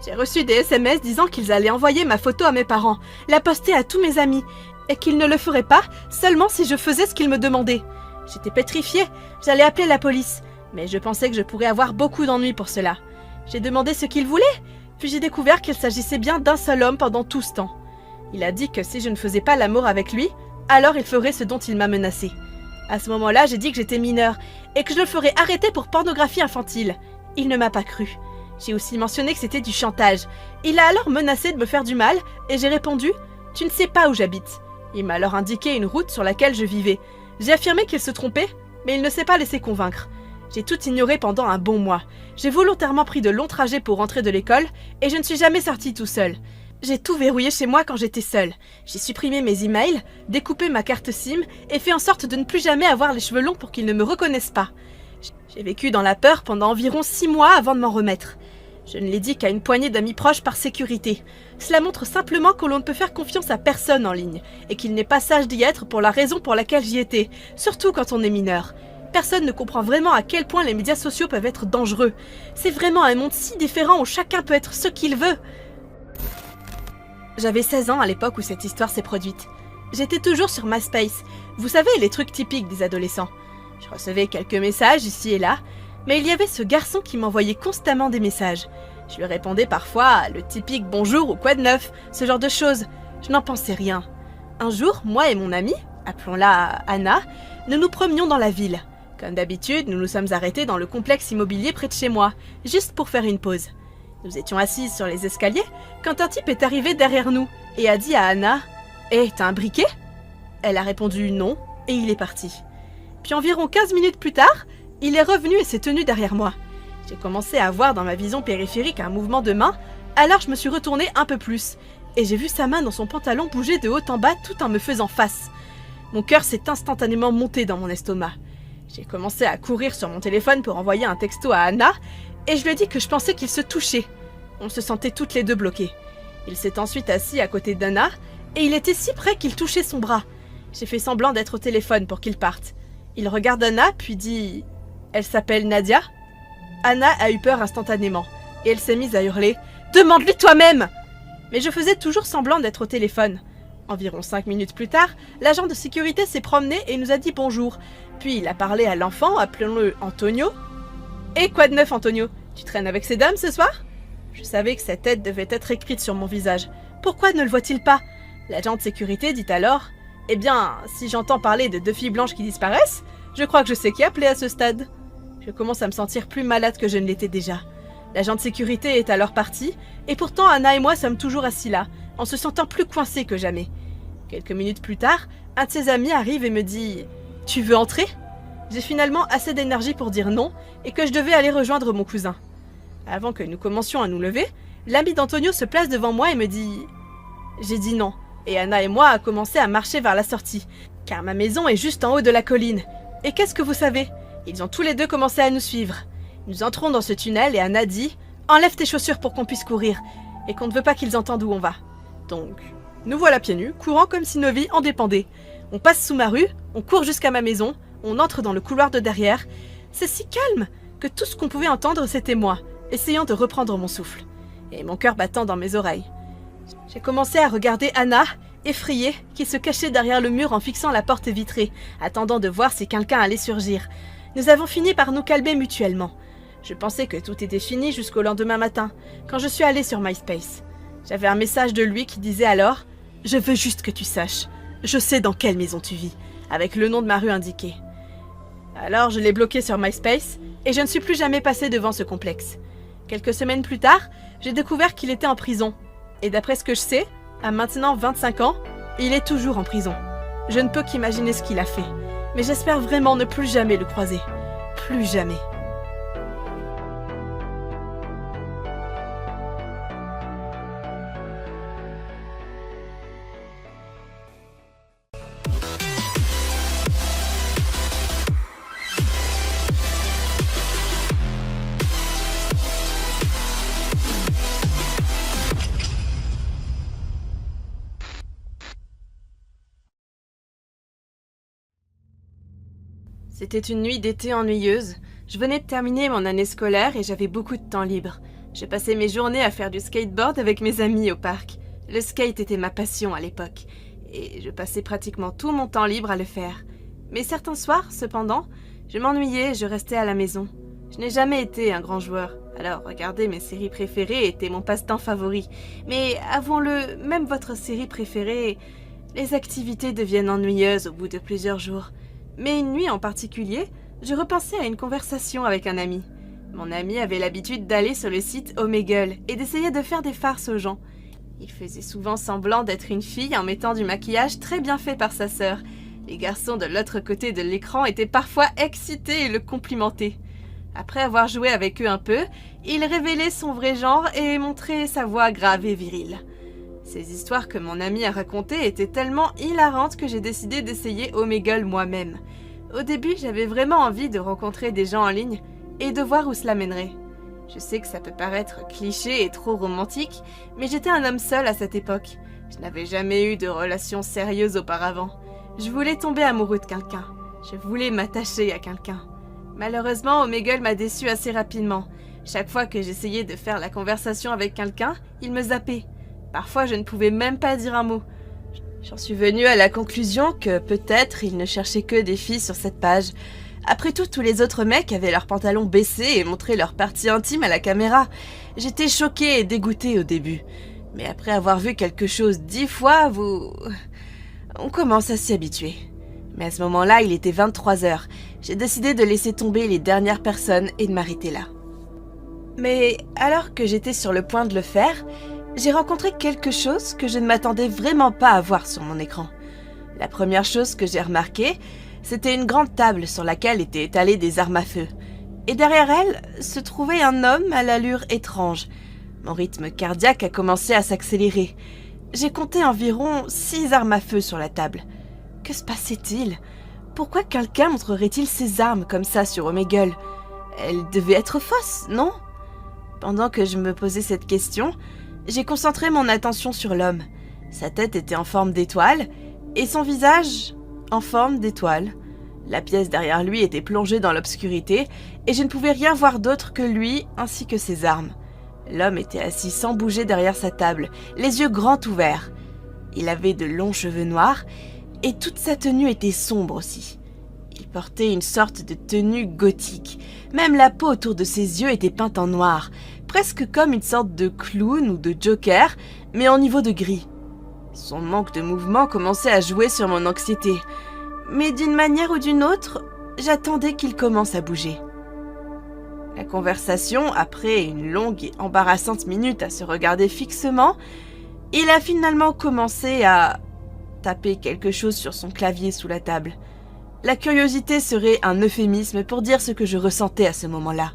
J'ai reçu des SMS disant qu'ils allaient envoyer ma photo à mes parents, la poster à tous mes amis, et qu'ils ne le feraient pas seulement si je faisais ce qu'ils me demandaient. J'étais pétrifiée, j'allais appeler la police, mais je pensais que je pourrais avoir beaucoup d'ennuis pour cela. J'ai demandé ce qu'ils voulaient, puis j'ai découvert qu'il s'agissait bien d'un seul homme pendant tout ce temps. Il a dit que si je ne faisais pas l'amour avec lui, alors il ferait ce dont il m'a menacée. À ce moment-là, j'ai dit que j'étais mineure, et que je le ferais arrêter pour pornographie infantile. Il ne m'a pas cru. J'ai aussi mentionné que c'était du chantage. Il a alors menacé de me faire du mal, et j'ai répondu « Tu ne sais pas où j'habite ». Il m'a alors indiqué une route sur laquelle je vivais. J'ai affirmé qu'il se trompait, mais il ne s'est pas laissé convaincre. J'ai tout ignoré pendant un bon mois. J'ai volontairement pris de longs trajets pour rentrer de l'école, et je ne suis jamais sortie tout seul. J'ai tout verrouillé chez moi quand j'étais seule. J'ai supprimé mes emails, découpé ma carte SIM, et fait en sorte de ne plus jamais avoir les cheveux longs pour qu'ils ne me reconnaissent pas. J'ai vécu dans la peur pendant environ 6 mois avant de m'en remettre. Je ne l'ai dit qu'à une poignée d'amis proches par sécurité. Cela montre simplement que l'on ne peut faire confiance à personne en ligne, et qu'il n'est pas sage d'y être pour la raison pour laquelle j'y étais, surtout quand on est mineur. Personne ne comprend vraiment à quel point les médias sociaux peuvent être dangereux. C'est vraiment un monde si différent où chacun peut être ce qu'il veut. J'avais 16 ans à l'époque où cette histoire s'est produite. J'étais toujours sur MySpace, vous savez, les trucs typiques des adolescents. Je recevais quelques messages ici et là, mais il y avait ce garçon qui m'envoyait constamment des messages. Je lui répondais parfois le typique « bonjour » ou « quoi de neuf », ce genre de choses. Je n'en pensais rien. Un jour, moi et mon amie, appelons-la Anna, nous nous promenions dans la ville. Comme d'habitude, nous nous sommes arrêtés dans le complexe immobilier près de chez moi, juste pour faire une pause. Nous étions assises sur les escaliers quand un type est arrivé derrière nous et a dit à Anna « Hé, t'as un briquet ?» Elle a répondu « non » et il est parti. Puis environ 15 minutes plus tard, il est revenu et s'est tenu derrière moi. J'ai commencé à voir dans ma vision périphérique un mouvement de main, alors je me suis retournée un peu plus, et j'ai vu sa main dans son pantalon bouger de haut en bas tout en me faisant face. Mon cœur s'est instantanément monté dans mon estomac. J'ai commencé à courir sur mon téléphone pour envoyer un texto à Anna, et je lui ai dit que je pensais qu'ils se touchaient. On se sentait toutes les deux bloquées. Il s'est ensuite assis à côté d'Anna, et il était si près qu'il touchait son bras. J'ai fait semblant d'être au téléphone pour qu'il parte. Il regarde Anna, puis dit « Elle s'appelle Nadia ?» Anna a eu peur instantanément, et elle s'est mise à hurler « Demande-lui toi-même !» Mais je faisais toujours semblant d'être au téléphone. Environ 5 minutes plus tard, l'agent de sécurité s'est promené et nous a dit bonjour. Puis il a parlé à l'enfant, appelons-le Antonio. « Et quoi de neuf, Antonio? Tu traînes avec ces dames ce soir ?» Je savais que cette tête devait être écrite sur mon visage. Pourquoi ne le voit-il pas? L'agent de sécurité dit alors « Eh bien, si j'entends parler de 2 filles blanches qui disparaissent, je crois que je sais qui appeler à ce stade. » Je commence à me sentir plus malade que je ne l'étais déjà. L'agent de sécurité est alors parti, et pourtant Anna et moi sommes toujours assis là, en se sentant plus coincés que jamais. Quelques minutes plus tard, un de ses amis arrive et me dit « Tu veux entrer ?» J'ai finalement assez d'énergie pour dire non, et que je devais aller rejoindre mon cousin. Avant que nous commencions à nous lever, l'ami d'Antonio se place devant moi et me dit « J'ai dit non, et Anna et moi a commencé à marcher vers la sortie, car ma maison est juste en haut de la colline. Et qu'est-ce que vous savez ? Ils ont tous les deux commencé à nous suivre. Nous entrons dans ce tunnel et Anna dit « Enlève tes chaussures pour qu'on puisse courir, et qu'on ne veut pas qu'ils entendent où on va. » Donc, nous voilà pieds nus, courant comme si nos vies en dépendaient. On passe sous ma rue, on court jusqu'à ma maison, on entre dans le couloir de derrière. C'est si calme que tout ce qu'on pouvait entendre, c'était moi, essayant de reprendre mon souffle, et mon cœur battant dans mes oreilles. J'ai commencé à regarder Anna, effrayée, qui se cachait derrière le mur en fixant la porte vitrée, attendant de voir si quelqu'un allait surgir. Nous avons fini par nous calmer mutuellement. Je pensais que tout était fini jusqu'au lendemain matin, quand je suis allée sur MySpace. J'avais un message de lui qui disait alors « Je veux juste que tu saches, je sais dans quelle maison tu vis », avec le nom de ma rue indiqué. Alors je l'ai bloqué sur MySpace, et je ne suis plus jamais passée devant ce complexe. Quelques semaines plus tard, j'ai découvert qu'il était en prison. Et d'après ce que je sais, à maintenant 25 ans, il est toujours en prison. Je ne peux qu'imaginer ce qu'il a fait, mais j'espère vraiment ne plus jamais le croiser. Plus jamais. C'était une nuit d'été ennuyeuse. Je venais de terminer mon année scolaire et j'avais beaucoup de temps libre. Je passais mes journées à faire du skateboard avec mes amis au parc. Le skate était ma passion à l'époque, et je passais pratiquement tout mon temps libre à le faire. Mais certains soirs, cependant, je m'ennuyais et je restais à la maison. Je n'ai jamais été un grand joueur, alors regarder mes séries préférées était mon passe-temps favori. Mais avouons-le, même votre série préférée, les activités deviennent ennuyeuses au bout de plusieurs jours. Mais une nuit en particulier, je repensais à une conversation avec un ami. Mon ami avait l'habitude d'aller sur le site Omegle et d'essayer de faire des farces aux gens. Il faisait souvent semblant d'être une fille en mettant du maquillage très bien fait par sa sœur. Les garçons de l'autre côté de l'écran étaient parfois excités et le complimentaient. Après avoir joué avec eux un peu, il révélait son vrai genre et montrait sa voix grave et virile. Ces histoires que mon ami a racontées étaient tellement hilarantes que j'ai décidé d'essayer Omegle moi-même. Au début, j'avais vraiment envie de rencontrer des gens en ligne et de voir où cela mènerait. Je sais que ça peut paraître cliché et trop romantique, mais j'étais un homme seul à cette époque. Je n'avais jamais eu de relation sérieuse auparavant. Je voulais tomber amoureux de quelqu'un. Je voulais m'attacher à quelqu'un. Malheureusement, Omegle m'a déçu assez rapidement. Chaque fois que j'essayais de faire la conversation avec quelqu'un, il me zappait. Parfois, je ne pouvais même pas dire un mot. J'en suis venue à la conclusion que peut-être il ne cherchait que des filles sur cette page. Après tout, tous les autres mecs avaient leurs pantalons baissés et montraient leurs parties intimes à la caméra. J'étais choquée et dégoûtée au début. Mais après avoir vu quelque chose 10 fois, on commence à s'y habituer. Mais à ce moment-là, il était 23h. J'ai décidé de laisser tomber les dernières personnes et de m'arrêter là. Mais alors que j'étais sur le point de le faire, j'ai rencontré quelque chose que je ne m'attendais vraiment pas à voir sur mon écran. La première chose que j'ai remarquée, c'était une grande table sur laquelle étaient étalées des armes à feu. Et derrière elle se trouvait un homme à l'allure étrange. Mon rythme cardiaque a commencé à s'accélérer. J'ai compté environ 6 armes à feu sur la table. Que se passait-il? Pourquoi quelqu'un montrerait-il ses armes comme ça sur Omegle? Elles devaient être fausses, non? Pendant que je me posais cette question, j'ai concentré mon attention sur l'homme. Sa tête était en forme d'étoile et son visage en forme d'étoile. La pièce derrière lui était plongée dans l'obscurité et je ne pouvais rien voir d'autre que lui ainsi que ses armes. L'homme était assis sans bouger derrière sa table, les yeux grands ouverts. Il avait de longs cheveux noirs et toute sa tenue était sombre aussi. Il portait une sorte de tenue gothique. Même la peau autour de ses yeux était peinte en noir, presque comme une sorte de clown ou de joker, mais en niveau de gris. Son manque de mouvement commençait à jouer sur mon anxiété. Mais d'une manière ou d'une autre, j'attendais qu'il commence à bouger. La conversation, après une longue et embarrassante minute à se regarder fixement, il a finalement commencé à taper quelque chose sur son clavier sous la table. La curiosité serait un euphémisme pour dire ce que je ressentais à ce moment-là.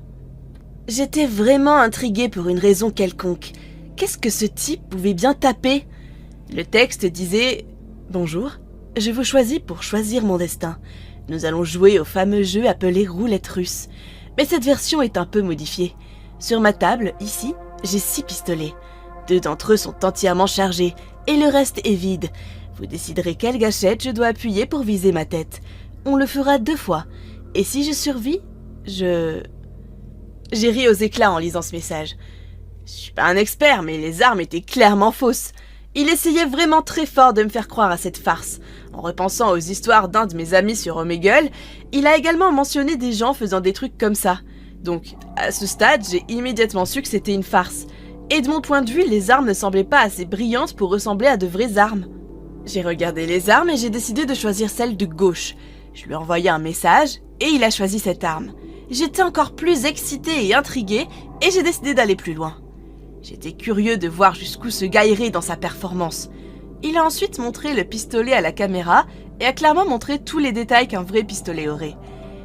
J'étais vraiment intriguée pour une raison quelconque. Qu'est-ce que ce type pouvait bien taper? Le texte disait « Bonjour, je vous choisis pour choisir mon destin. Nous allons jouer au fameux jeu appelé roulette russe. Mais cette version est un peu modifiée. Sur ma table, ici, j'ai 6 pistolets. 2 d'entre eux sont entièrement chargés et le reste est vide. Vous déciderez quelle gâchette je dois appuyer pour viser ma tête. On le fera 2 fois. Et si je survis, J'ai ri aux éclats en lisant ce message. Je suis pas un expert, mais les armes étaient clairement fausses. Il essayait vraiment très fort de me faire croire à cette farce. En repensant aux histoires d'un de mes amis sur Omegle, il a également mentionné des gens faisant des trucs comme ça. Donc, à ce stade, j'ai immédiatement su que c'était une farce. Et de mon point de vue, les armes ne semblaient pas assez brillantes pour ressembler à de vraies armes. J'ai regardé les armes et j'ai décidé de choisir celle de gauche. Je lui ai envoyé un message et il a choisi cette arme. J'étais encore plus excitée et intriguée et j'ai décidé d'aller plus loin. J'étais curieux de voir jusqu'où ce gars irait dans sa performance. Il a ensuite montré le pistolet à la caméra et a clairement montré tous les détails qu'un vrai pistolet aurait.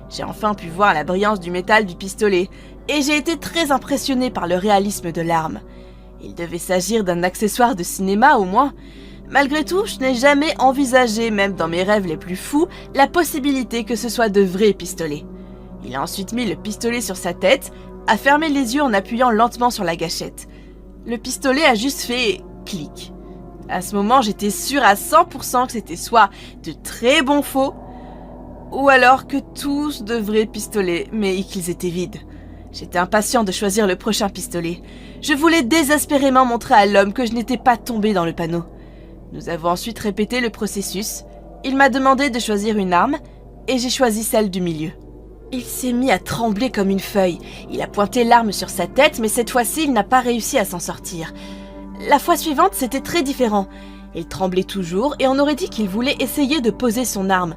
J'ai enfin pu voir la brillance du métal du pistolet et j'ai été très impressionnée par le réalisme de l'arme. Il devait s'agir d'un accessoire de cinéma au moins. Malgré tout, je n'ai jamais envisagé, même dans mes rêves les plus fous, la possibilité que ce soit de vrais pistolets. Il a ensuite mis le pistolet sur sa tête, a fermé les yeux en appuyant lentement sur la gâchette. Le pistolet a juste fait clic. À ce moment, j'étais sûre à 100% que c'était soit de très bons faux, ou alors que tous de vrais pistolets, mais qu'ils étaient vides. J'étais impatient de choisir le prochain pistolet. Je voulais désespérément montrer à l'homme que je n'étais pas tombée dans le panneau. Nous avons ensuite répété le processus. Il m'a demandé de choisir une arme, et j'ai choisi celle du milieu. Il s'est mis à trembler comme une feuille. Il a pointé l'arme sur sa tête, mais cette fois-ci, il n'a pas réussi à s'en sortir. La fois suivante, c'était très différent. Il tremblait toujours, et on aurait dit qu'il voulait essayer de poser son arme.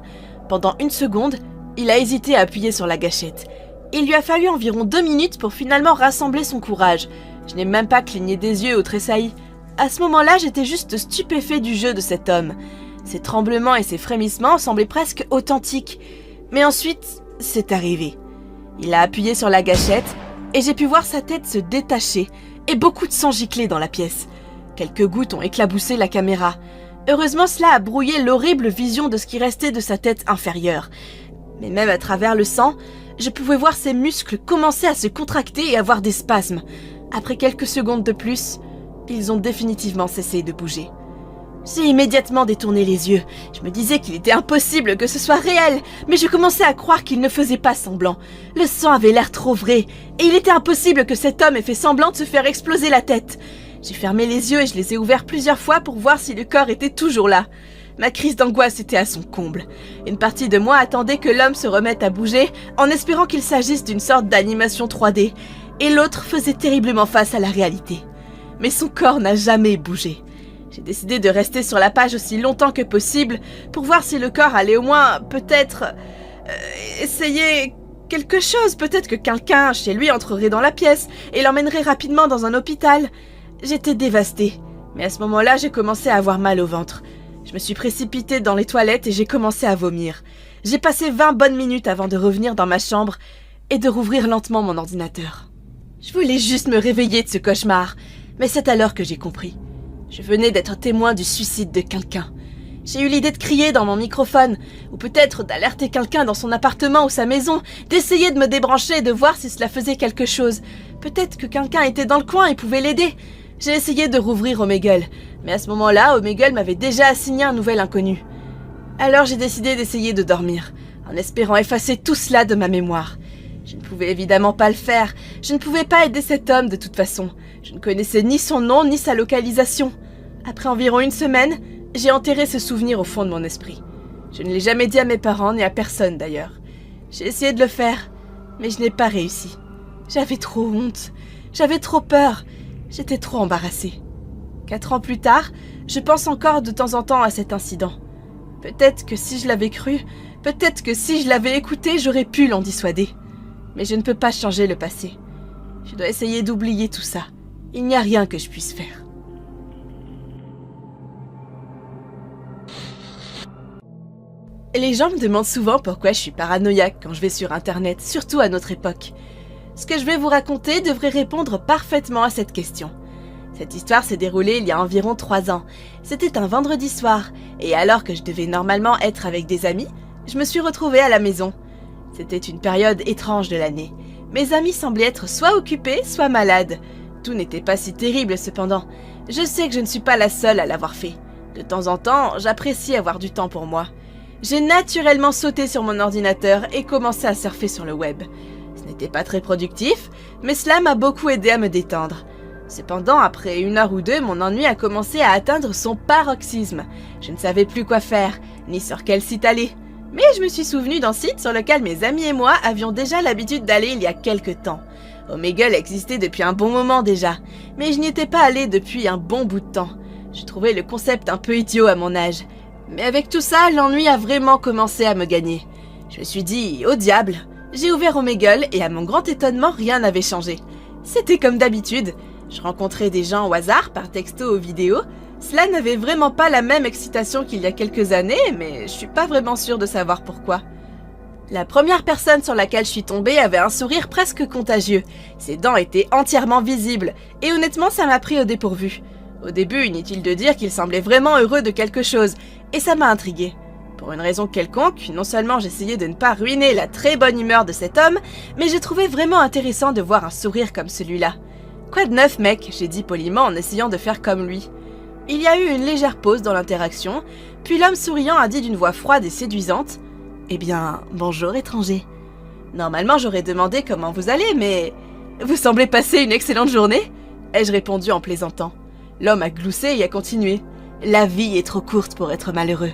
Pendant 1 seconde, il a hésité à appuyer sur la gâchette. Il lui a fallu environ 2 minutes pour finalement rassembler son courage. Je n'ai même pas cligné des yeux ou tressailli. À ce moment-là, j'étais juste stupéfait du jeu de cet homme. Ses tremblements et ses frémissements semblaient presque authentiques. Mais ensuite, c'est arrivé. Il a appuyé sur la gâchette et j'ai pu voir sa tête se détacher et beaucoup de sang gicler dans la pièce. Quelques gouttes ont éclaboussé la caméra. Heureusement, cela a brouillé l'horrible vision de ce qui restait de sa tête inférieure. Mais même à travers le sang, je pouvais voir ses muscles commencer à se contracter et avoir des spasmes. Après quelques secondes de plus, ils ont définitivement cessé de bouger. J'ai immédiatement détourné les yeux. Je me disais qu'il était impossible que ce soit réel, mais je commençais à croire qu'il ne faisait pas semblant. Le sang avait l'air trop vrai, et il était impossible que cet homme ait fait semblant de se faire exploser la tête. J'ai fermé les yeux et je les ai ouverts plusieurs fois pour voir si le corps était toujours là. Ma crise d'angoisse était à son comble. Une partie de moi attendait que l'homme se remette à bouger, en espérant qu'il s'agisse d'une sorte d'animation 3D, et l'autre faisait terriblement face à la réalité. Mais son corps n'a jamais bougé. J'ai décidé de rester sur la page aussi longtemps que possible pour voir si le corps allait au moins, peut-être, essayer quelque chose. Peut-être que quelqu'un chez lui entrerait dans la pièce et l'emmènerait rapidement dans un hôpital. J'étais dévastée, mais à ce moment-là, j'ai commencé à avoir mal au ventre. Je me suis précipitée dans les toilettes et j'ai commencé à vomir. J'ai passé 20 bonnes minutes avant de revenir dans ma chambre et de rouvrir lentement mon ordinateur. Je voulais juste me réveiller de ce cauchemar, mais c'est alors que j'ai compris. Je venais d'être témoin du suicide de quelqu'un. J'ai eu l'idée de crier dans mon microphone, ou peut-être d'alerter quelqu'un dans son appartement ou sa maison, d'essayer de me débrancher et de voir si cela faisait quelque chose. Peut-être que quelqu'un était dans le coin et pouvait l'aider. J'ai essayé de rouvrir Omegle, mais à ce moment-là, Omegle m'avait déjà assigné un nouvel inconnu. Alors j'ai décidé d'essayer de dormir, en espérant effacer tout cela de ma mémoire. Je ne pouvais évidemment pas le faire, je ne pouvais pas aider cet homme de toute façon. Je ne connaissais ni son nom ni sa localisation. Après environ 1 semaine, j'ai enterré ce souvenir au fond de mon esprit. Je ne l'ai jamais dit à mes parents ni à personne d'ailleurs. J'ai essayé de le faire, mais je n'ai pas réussi. J'avais trop honte, j'avais trop peur, j'étais trop embarrassée. 4 ans plus tard, je pense encore de temps en temps à cet incident. Peut-être que si je l'avais cru, peut-être que si je l'avais écouté, j'aurais pu l'en dissuader. Mais je ne peux pas changer le passé. Je dois essayer d'oublier tout ça. Il n'y a rien que je puisse faire. Les gens me demandent souvent pourquoi je suis paranoïaque quand je vais sur Internet, surtout à notre époque. Ce que je vais vous raconter devrait répondre parfaitement à cette question. Cette histoire s'est déroulée il y a environ 3 ans. C'était un vendredi soir, et alors que je devais normalement être avec des amis, je me suis retrouvée à la maison. C'était une période étrange de l'année. Mes amis semblaient être soit occupés, soit malades. Tout n'était pas si terrible cependant. Je sais que je ne suis pas la seule à l'avoir fait. De temps en temps, j'apprécie avoir du temps pour moi. J'ai naturellement sauté sur mon ordinateur et commencé à surfer sur le web. Ce n'était pas très productif, mais cela m'a beaucoup aidé à me détendre. Cependant, après 1 heure ou 2, mon ennui a commencé à atteindre son paroxysme. Je ne savais plus quoi faire, ni sur quel site aller. Mais je me suis souvenu d'un site sur lequel mes amis et moi avions déjà l'habitude d'aller il y a quelques temps. Omegle existait depuis un bon moment déjà, mais je n'y étais pas allée depuis un bon bout de temps. Je trouvais le concept un peu idiot à mon âge. Mais avec tout ça, l'ennui a vraiment commencé à me gagner. Je me suis dit, au diable. J'ai ouvert Omegle et à mon grand étonnement, rien n'avait changé. C'était comme d'habitude. Je rencontrais des gens au hasard, par texto ou vidéo. Cela n'avait vraiment pas la même excitation qu'il y a quelques années, mais je suis pas vraiment sûre de savoir pourquoi. La première personne sur laquelle je suis tombée avait un sourire presque contagieux. Ses dents étaient entièrement visibles, et honnêtement ça m'a pris au dépourvu. Au début, inutile de dire qu'il semblait vraiment heureux de quelque chose, et ça m'a intriguée. Pour une raison quelconque, non seulement j'essayais de ne pas ruiner la très bonne humeur de cet homme, mais j'ai trouvé vraiment intéressant de voir un sourire comme celui-là. « Quoi de neuf, mec ?» j'ai dit poliment en essayant de faire comme lui. Il y a eu une légère pause dans l'interaction, puis l'homme souriant a dit d'une voix froide et séduisante « Eh bien, bonjour étranger. Normalement j'aurais demandé comment vous allez, mais... Vous semblez passer une excellente journée ?» ai-je répondu en plaisantant. L'homme a gloussé et a continué. « La vie est trop courte pour être malheureux.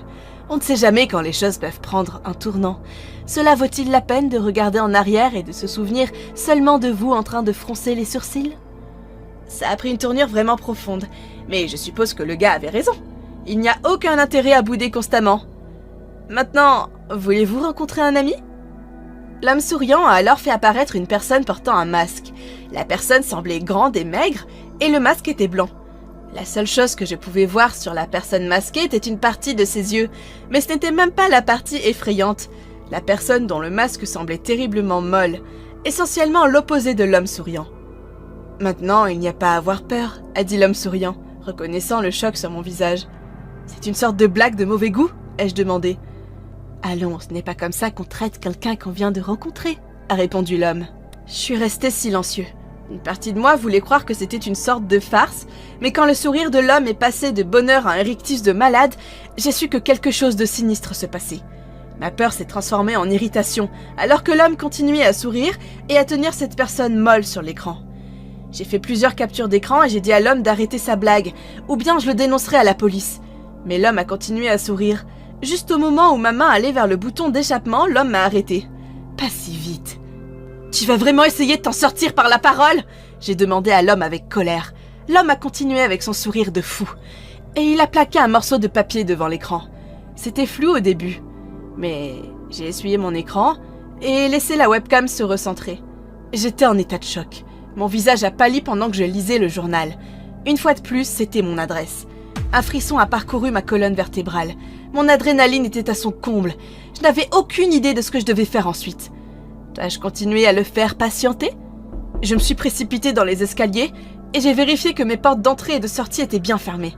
On ne sait jamais quand les choses peuvent prendre un tournant. Cela vaut-il la peine de regarder en arrière et de se souvenir seulement de vous en train de froncer les sourcils ?» Ça a pris une tournure vraiment profonde, mais je suppose que le gars avait raison. Il n'y a aucun intérêt à bouder constamment. Maintenant, voulez-vous rencontrer un ami ? L'homme souriant a alors fait apparaître une personne portant un masque. La personne semblait grande et maigre, et le masque était blanc. La seule chose que je pouvais voir sur la personne masquée était une partie de ses yeux, mais ce n'était même pas la partie effrayante. La personne dont le masque semblait terriblement molle, essentiellement l'opposé de l'homme souriant. « Maintenant, il n'y a pas à avoir peur, » a dit l'homme souriant, reconnaissant le choc sur mon visage. « C'est une sorte de blague de mauvais goût ?» ai-je demandé. « Allons, ce n'est pas comme ça qu'on traite quelqu'un qu'on vient de rencontrer, » a répondu l'homme. Je suis resté silencieux. Une partie de moi voulait croire que c'était une sorte de farce, mais quand le sourire de l'homme est passé de bonheur à un rictus de malade, j'ai su que quelque chose de sinistre se passait. Ma peur s'est transformée en irritation, alors que l'homme continuait à sourire et à tenir cette personne molle sur l'écran. J'ai fait plusieurs captures d'écran et j'ai dit à l'homme d'arrêter sa blague, ou bien je le dénoncerai à la police. Mais l'homme a continué à sourire. Juste au moment où ma main allait vers le bouton d'échappement, l'homme m'a arrêté. Pas si vite. « Tu vas vraiment essayer de t'en sortir par la parole ?» j'ai demandé à l'homme avec colère. L'homme a continué avec son sourire de fou. Et il a plaqué un morceau de papier devant l'écran. C'était flou au début. Mais j'ai essuyé mon écran et laissé la webcam se recentrer. J'étais en état de choc. Mon visage a pâli pendant que je lisais le journal. Une fois de plus, c'était mon adresse. Un frisson a parcouru ma colonne vertébrale. Mon adrénaline était à son comble. Je n'avais aucune idée de ce que je devais faire ensuite. Dois-je continuer à le faire patienter ? Je me suis précipitée dans les escaliers et j'ai vérifié que mes portes d'entrée et de sortie étaient bien fermées.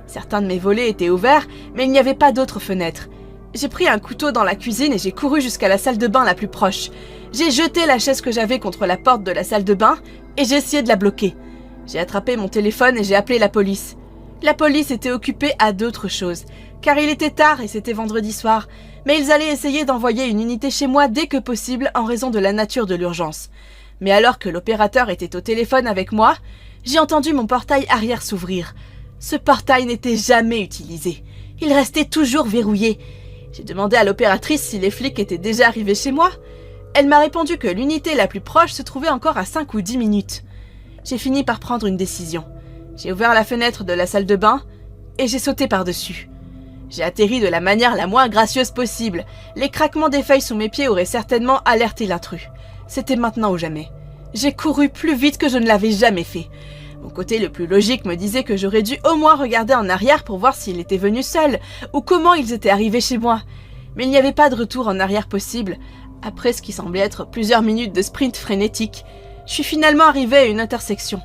Certains de mes volets étaient ouverts, mais il n'y avait pas d'autres fenêtres. J'ai pris un couteau dans la cuisine et j'ai couru jusqu'à la salle de bain la plus proche. J'ai jeté la chaise que j'avais contre la porte de la salle de bain et j'ai essayé de la bloquer. J'ai attrapé mon téléphone et j'ai appelé la police. La police était occupée à d'autres choses, car il était tard et c'était vendredi soir, mais ils allaient essayer d'envoyer une unité chez moi dès que possible en raison de la nature de l'urgence. Mais alors que l'opérateur était au téléphone avec moi, j'ai entendu mon portail arrière s'ouvrir. Ce portail n'était jamais utilisé. Il restait toujours verrouillé. J'ai demandé à l'opératrice si les flics étaient déjà arrivés chez moi. Elle m'a répondu que l'unité la plus proche se trouvait encore à 5 ou 10 minutes. J'ai fini par prendre une décision. J'ai ouvert la fenêtre de la salle de bain et j'ai sauté par-dessus. J'ai atterri de la manière la moins gracieuse possible. Les craquements des feuilles sous mes pieds auraient certainement alerté l'intrus. C'était maintenant ou jamais. J'ai couru plus vite que je ne l'avais jamais fait. Mon côté le plus logique me disait que j'aurais dû au moins regarder en arrière pour voir s'il était venu seul, ou comment ils étaient arrivés chez moi. Mais il n'y avait pas de retour en arrière possible. Après ce qui semblait être plusieurs minutes de sprint frénétique, je suis finalement arrivée à une intersection.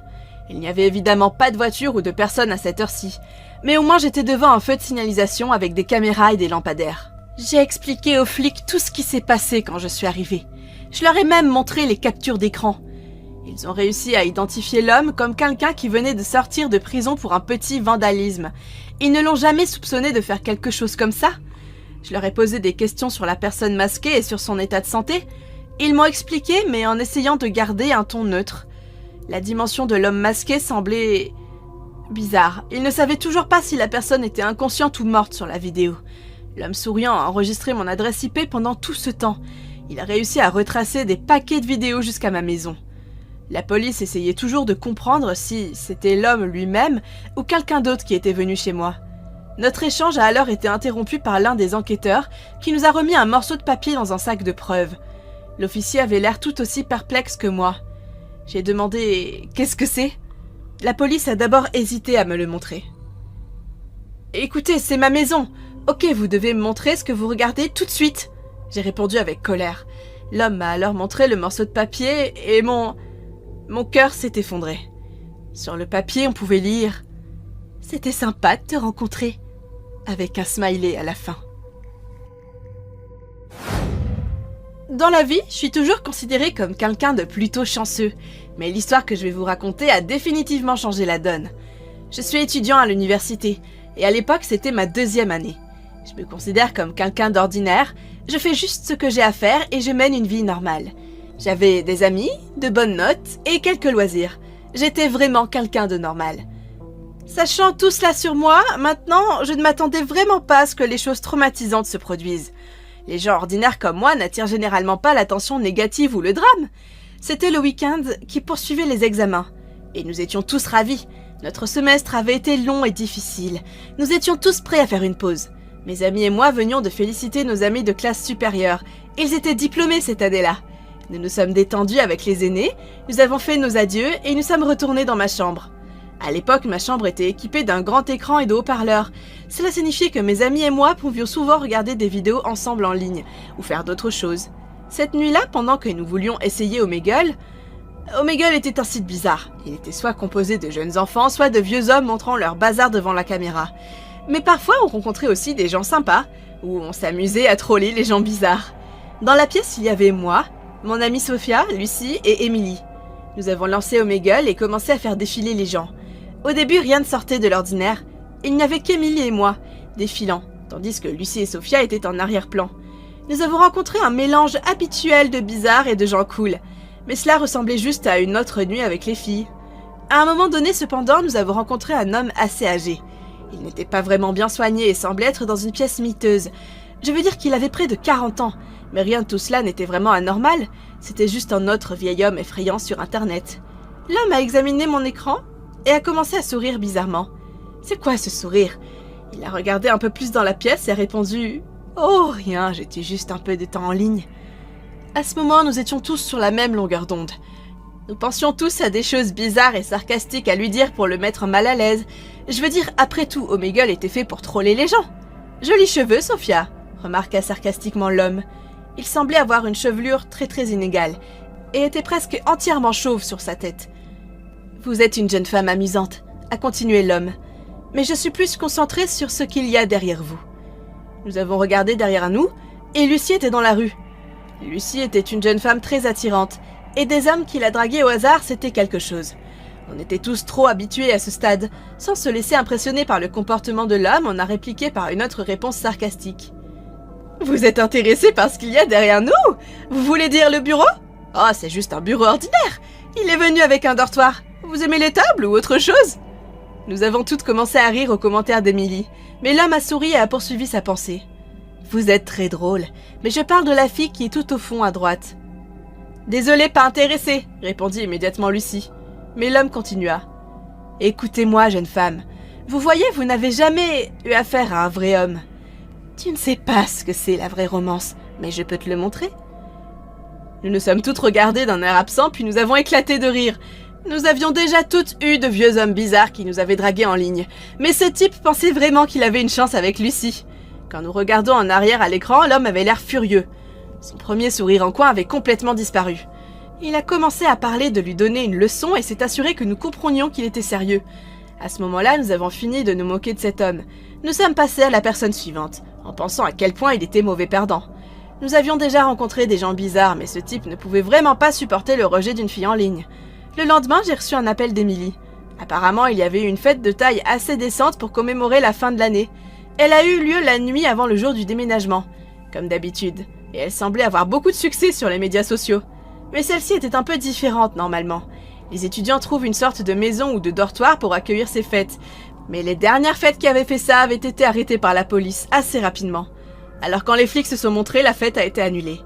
Il n'y avait évidemment pas de voiture ou de personne à cette heure-ci, mais au moins j'étais devant un feu de signalisation avec des caméras et des lampadaires. J'ai expliqué aux flics tout ce qui s'est passé quand je suis arrivée. Je leur ai même montré les captures d'écran. Ils ont réussi à identifier l'homme comme quelqu'un qui venait de sortir de prison pour un petit vandalisme. Ils ne l'ont jamais soupçonné de faire quelque chose comme ça. Je leur ai posé des questions sur la personne masquée et sur son état de santé. Ils m'ont expliqué, mais en essayant de garder un ton neutre. La dimension de l'homme masqué semblait bizarre. Ils ne savaient toujours pas si la personne était inconsciente ou morte sur la vidéo. L'homme souriant a enregistré mon adresse IP pendant tout ce temps. Il a réussi à retracer des paquets de vidéos jusqu'à ma maison. La police essayait toujours de comprendre si c'était l'homme lui-même ou quelqu'un d'autre qui était venu chez moi. Notre échange a alors été interrompu par l'un des enquêteurs qui nous a remis un morceau de papier dans un sac de preuves. L'officier avait l'air tout aussi perplexe que moi. J'ai demandé « Qu'est-ce que c'est ?» La police a d'abord hésité à me le montrer. « Écoutez, c'est ma maison. Ok, vous devez me montrer ce que vous regardez tout de suite. » J'ai répondu avec colère. L'homme m'a alors montré le morceau de papier et mon cœur s'est effondré. Sur le papier, on pouvait lire « C'était sympa de te rencontrer » avec un smiley à la fin. Dans la vie, je suis toujours considérée comme quelqu'un de plutôt chanceux, mais l'histoire que je vais vous raconter a définitivement changé la donne. Je suis étudiant à l'université, et à l'époque c'était ma 2e année. Je me considère comme quelqu'un d'ordinaire, je fais juste ce que j'ai à faire et je mène une vie normale. J'avais des amis, de bonnes notes et quelques loisirs. J'étais vraiment quelqu'un de normal. Sachant tout cela sur moi, maintenant, je ne m'attendais vraiment pas à ce que les choses traumatisantes se produisent. Les gens ordinaires comme moi n'attirent généralement pas l'attention négative ou le drame. C'était le week-end qui poursuivait les examens. Et nous étions tous ravis. Notre semestre avait été long et difficile. Nous étions tous prêts à faire une pause. Mes amis et moi venions de féliciter nos amis de classe supérieure. Ils étaient diplômés cette année-là. Nous nous sommes détendus avec les aînés, nous avons fait nos adieux et nous sommes retournés dans ma chambre. À l'époque, ma chambre était équipée d'un grand écran et de haut-parleurs. Cela signifiait que mes amis et moi pouvions souvent regarder des vidéos ensemble en ligne, ou faire d'autres choses. Cette nuit-là, pendant que nous voulions essayer Omegle était un site bizarre. Il était soit composé de jeunes enfants, soit de vieux hommes montrant leur bazar devant la caméra. Mais parfois, on rencontrait aussi des gens sympas, où on s'amusait à troller les gens bizarres. Dans la pièce, il y avait moi, mon amie Sophia, Lucie et Emily. Nous avons lancé Omegle et commencé à faire défiler les gens. Au début, rien ne sortait de l'ordinaire. Il n'y avait qu'Emily et moi, défilant, tandis que Lucie et Sophia étaient en arrière-plan. Nous avons rencontré un mélange habituel de bizarres et de gens cool, mais cela ressemblait juste à une autre nuit avec les filles. À un moment donné, cependant, nous avons rencontré un homme assez âgé. Il n'était pas vraiment bien soigné et semblait être dans une pièce miteuse. Je veux dire qu'il avait près de 40 ans, mais rien de tout cela n'était vraiment anormal. C'était juste un autre vieil homme effrayant sur Internet. L'homme a examiné mon écran et a commencé à sourire bizarrement. C'est quoi ce sourire? Il a regardé un peu plus dans la pièce et a répondu « Oh, rien, j'étais juste un peu de temps en ligne. » À ce moment, nous étions tous sur la même longueur d'onde. Nous pensions tous à des choses bizarres et sarcastiques à lui dire pour le mettre mal à l'aise. Je veux dire, après tout, Omegle était fait pour troller les gens. « Jolis cheveux, Sophia !» remarqua sarcastiquement l'homme. Il semblait avoir une chevelure très inégale et était presque entièrement chauve sur sa tête. « Vous êtes une jeune femme amusante », a continué l'homme, « mais je suis plus concentrée sur ce qu'il y a derrière vous. » Nous avons regardé derrière nous, et Lucie était dans la rue. Lucie était une jeune femme très attirante, et des hommes qui la draguaient au hasard, c'était quelque chose. On était tous trop habitués à ce stade. Sans se laisser impressionner par le comportement de l'homme, on a répliqué par une autre réponse sarcastique. « Vous êtes intéressé par ce qu'il y a derrière nous? Vous voulez dire le bureau? Oh, c'est juste un bureau ordinaire. Il est venu avec un dortoir. Vous aimez les tables ou autre chose ?» Nous avons toutes commencé à rire aux commentaires d'Emily, mais l'homme a souri et a poursuivi sa pensée. « Vous êtes très drôle, mais je parle de la fille qui est tout au fond à droite. »« Désolé, pas intéressé, » répondit immédiatement Lucie. Mais l'homme continua. « Écoutez-moi, jeune femme. Vous voyez, vous n'avez jamais eu affaire à un vrai homme. Tu ne sais pas ce que c'est la vraie romance, mais je peux te le montrer. » Nous nous sommes toutes regardées d'un air absent, puis nous avons éclaté de rire. Nous avions déjà toutes eu de vieux hommes bizarres qui nous avaient dragués en ligne, mais ce type pensait vraiment qu'il avait une chance avec Lucie. Quand nous regardons en arrière à l'écran, l'homme avait l'air furieux. Son premier sourire en coin avait complètement disparu. Il a commencé à parler de lui donner une leçon et s'est assuré que nous comprenions qu'il était sérieux. À ce moment-là, nous avons fini de nous moquer de cet homme. Nous sommes passés à la personne suivante, en pensant à quel point il était mauvais perdant. Nous avions déjà rencontré des gens bizarres, mais ce type ne pouvait vraiment pas supporter le rejet d'une fille en ligne. Le lendemain, j'ai reçu un appel d'Emily. Apparemment, il y avait eu une fête de taille assez décente pour commémorer la fin de l'année. Elle a eu lieu la nuit avant le jour du déménagement, comme d'habitude, et elle semblait avoir beaucoup de succès sur les médias sociaux. Mais celle-ci était un peu différente normalement. Les étudiants trouvent une sorte de maison ou de dortoir pour accueillir ces fêtes, mais les dernières fêtes qui avaient fait ça avaient été arrêtées par la police assez rapidement. Alors quand les flics se sont montrés, la fête a été annulée.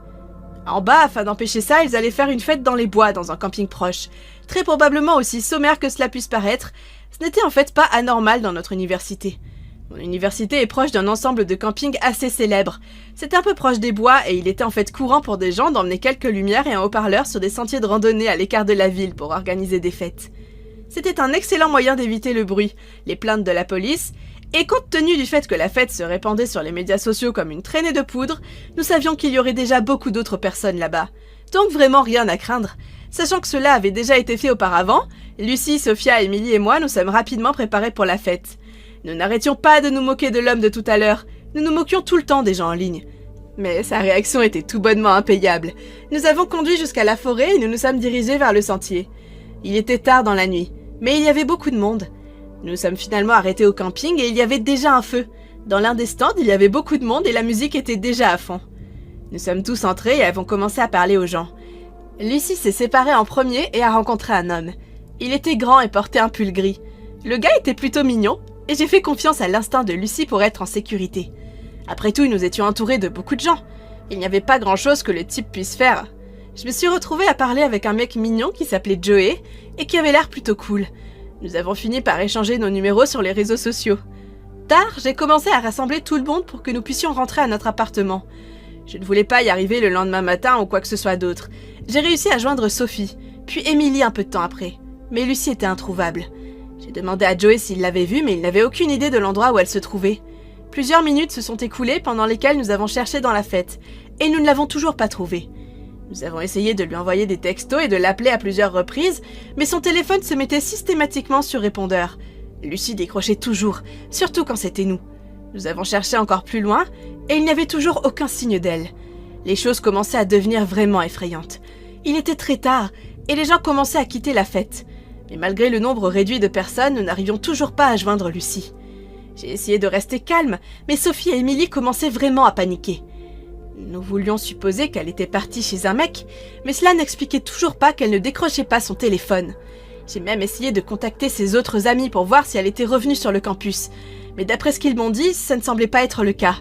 En bas, afin d'empêcher ça, ils allaient faire une fête dans les bois, dans un camping proche. Très probablement aussi sommaire que cela puisse paraître, ce n'était en fait pas anormal dans notre université. Mon université est proche d'un ensemble de campings assez célèbre. C'était un peu proche des bois et il était en fait courant pour des gens d'emmener quelques lumières et un haut-parleur sur des sentiers de randonnée à l'écart de la ville pour organiser des fêtes. C'était un excellent moyen d'éviter le bruit, les plaintes de la police, et compte tenu du fait que la fête se répandait sur les médias sociaux comme une traînée de poudre, nous savions qu'il y aurait déjà beaucoup d'autres personnes là-bas. Donc vraiment rien à craindre. Sachant que cela avait déjà été fait auparavant, Lucie, Sophia, Emily et moi nous sommes rapidement préparés pour la fête. Nous n'arrêtions pas de nous moquer de l'homme de tout à l'heure, nous nous moquions tout le temps des gens en ligne. Mais sa réaction était tout bonnement impayable. Nous avons conduit jusqu'à la forêt et nous nous sommes dirigés vers le sentier. Il était tard dans la nuit, mais il y avait beaucoup de monde. Nous sommes finalement arrêtés au camping et il y avait déjà un feu. Dans l'un des stands, il y avait beaucoup de monde et la musique était déjà à fond. Nous sommes tous entrés et avons commencé à parler aux gens. Lucie s'est séparée en premier et a rencontré un homme. Il était grand et portait un pull gris. Le gars était plutôt mignon et j'ai fait confiance à l'instinct de Lucie pour être en sécurité. Après tout, nous étions entourés de beaucoup de gens. Il n'y avait pas grand-chose que le type puisse faire. Je me suis retrouvée à parler avec un mec mignon qui s'appelait Joey et qui avait l'air plutôt cool. Nous avons fini par échanger nos numéros sur les réseaux sociaux. Tard, j'ai commencé à rassembler tout le monde pour que nous puissions rentrer à notre appartement. Je ne voulais pas y arriver le lendemain matin ou quoi que ce soit d'autre. J'ai réussi à joindre Sophie, puis Emily un peu de temps après. Mais Lucie était introuvable. J'ai demandé à Joey s'il l'avait vue, mais il n'avait aucune idée de l'endroit où elle se trouvait. Plusieurs minutes se sont écoulées pendant lesquelles nous avons cherché dans la fête, et nous ne l'avons toujours pas trouvée. Nous avons essayé de lui envoyer des textos et de l'appeler à plusieurs reprises, mais son téléphone se mettait systématiquement sur répondeur. Lucie décrochait toujours, surtout quand c'était nous. Nous avons cherché encore plus loin, et il n'y avait toujours aucun signe d'elle. Les choses commençaient à devenir vraiment effrayantes. Il était très tard, et les gens commençaient à quitter la fête. Mais malgré le nombre réduit de personnes, nous n'arrivions toujours pas à joindre Lucie. J'ai essayé de rester calme, mais Sophie et Emily commençaient vraiment à paniquer. Nous voulions supposer qu'elle était partie chez un mec, mais cela n'expliquait toujours pas qu'elle ne décrochait pas son téléphone. J'ai même essayé de contacter ses autres amis pour voir si elle était revenue sur le campus, mais d'après ce qu'ils m'ont dit, ça ne semblait pas être le cas.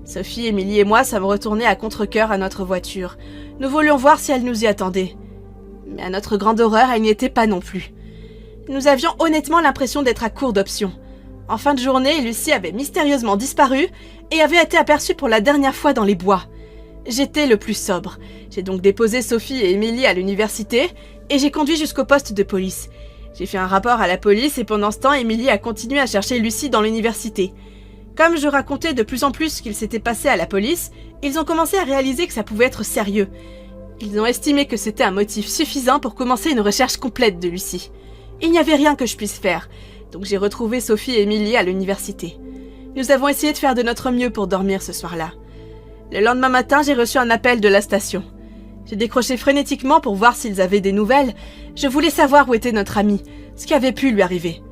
Sophie, Emily et moi sommes retournés à contre-cœur à notre voiture. Nous voulions voir si elle nous y attendait. Mais à notre grande horreur, elle n'y était pas non plus. Nous avions honnêtement l'impression d'être à court d'options. En fin de journée, Lucie avait mystérieusement disparu et avait été aperçue pour la dernière fois dans les bois. J'étais le plus sobre. J'ai donc déposé Sophie et Emily à l'université et j'ai conduit jusqu'au poste de police. J'ai fait un rapport à la police et pendant ce temps, Emily a continué à chercher Lucie dans l'université. Comme je racontais de plus en plus ce qu'il s'était passé à la police, ils ont commencé à réaliser que ça pouvait être sérieux. Ils ont estimé que c'était un motif suffisant pour commencer une recherche complète de Lucie. Il n'y avait rien que je puisse faire, donc j'ai retrouvé Sophie et Emily à l'université. Nous avons essayé de faire de notre mieux pour dormir ce soir-là. Le lendemain matin, j'ai reçu un appel de la station. J'ai décroché frénétiquement pour voir s'ils avaient des nouvelles. Je voulais savoir où était notre amie, ce qui avait pu lui arriver.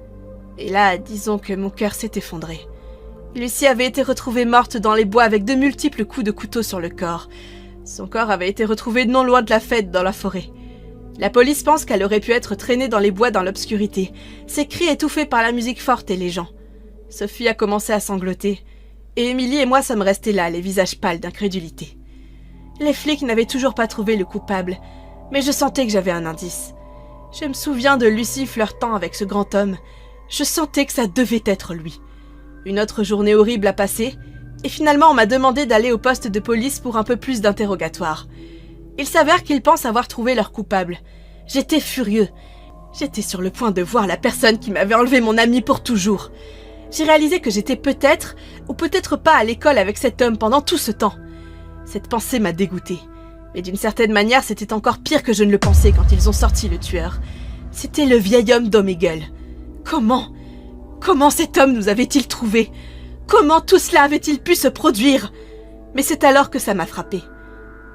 Et là, disons que mon cœur s'est effondré. Lucie avait été retrouvée morte dans les bois avec de multiples coups de couteau sur le corps. Son corps avait été retrouvé non loin de la fête dans la forêt. La police pense qu'elle aurait pu être traînée dans les bois dans l'obscurité, ses cris étouffés par la musique forte et les gens. Sophie a commencé à sangloter, et Emily et moi sommes restés là, les visages pâles d'incrédulité. Les flics n'avaient toujours pas trouvé le coupable, mais je sentais que j'avais un indice. Je me souviens de Lucie flirtant avec ce grand homme. Je sentais que ça devait être lui. Une autre journée horrible a passé, et finalement on m'a demandé d'aller au poste de police pour un peu plus d'interrogatoire. Il s'avère qu'ils pensent avoir trouvé leur coupable. J'étais furieux. J'étais sur le point de voir la personne qui m'avait enlevé mon ami pour toujours. J'ai réalisé que j'étais peut-être, ou peut-être pas à l'école avec cet homme pendant tout ce temps. Cette pensée m'a dégoûtée. Mais d'une certaine manière, c'était encore pire que je ne le pensais quand ils ont sorti le tueur. C'était le vieil homme d'Omegle. Comment cet homme nous avait-il trouvés? Comment tout cela avait-il pu se produire? Mais c'est alors que ça m'a frappé.